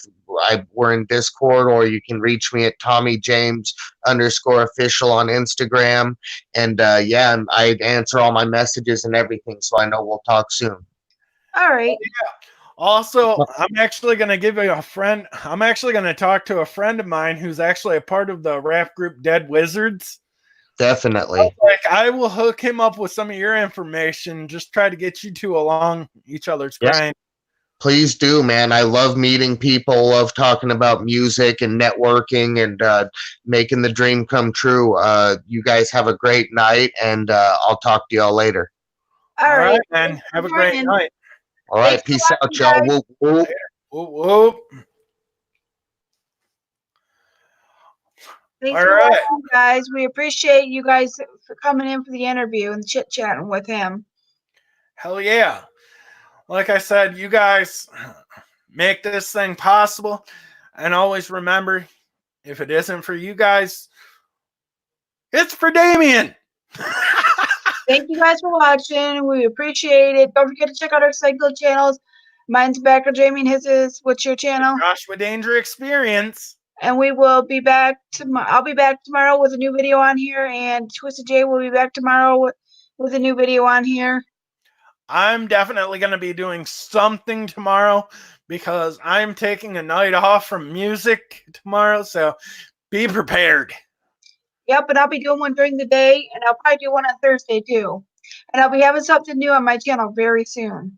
we're in Discord, or you can reach me at TommyJames_official on Instagram. And and I answer all my messages and everything, so I know we'll talk soon. All right. Yeah. Also, I'm actually going to give you a friend. I'm actually going to talk to a friend of mine who's actually a part of the rap group Dead Wizards. Definitely. I will hook him up with some of your information. Just try to get you two along each other's grind. Please do, man. I love meeting people, love talking about music and networking and making the dream come true. You guys have a great night, and I'll talk to y'all later. All right. man. Have a great night. All right. Thanks for Peace out, watching, y'all. guys. Whoop, whoop. Whoop, whoop. Thanks All for right. watching, guys. We appreciate you guys for coming in for the interview and chit chatting with him. Hell yeah. Like I said, you guys make this thing possible. And always remember, if it isn't for you guys, it's for Damien. Thank you guys for watching. We appreciate it. Don't forget to check out our cycle channels. Mine's Batgirljamie and his is, what's your channel? JoshuaDangerExp. And we will be back tomorrow. I'll be back tomorrow with a new video on here, and Twisted J will be back tomorrow with a new video on here. I'm definitely going to be doing something tomorrow because I'm taking a night off from music tomorrow. So be prepared. Yep, and I'll be doing one during the day, and I'll probably do one on Thursday too. And I'll be having something new on my channel very soon.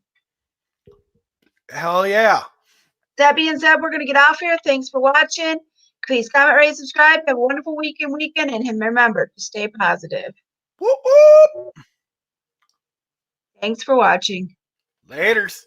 Hell yeah. That being said, we're going to get off here. Thanks for watching. Please comment, rate, subscribe. Have a wonderful weekend, and remember to stay positive. Whoop, whoop. Thanks for watching. Laters.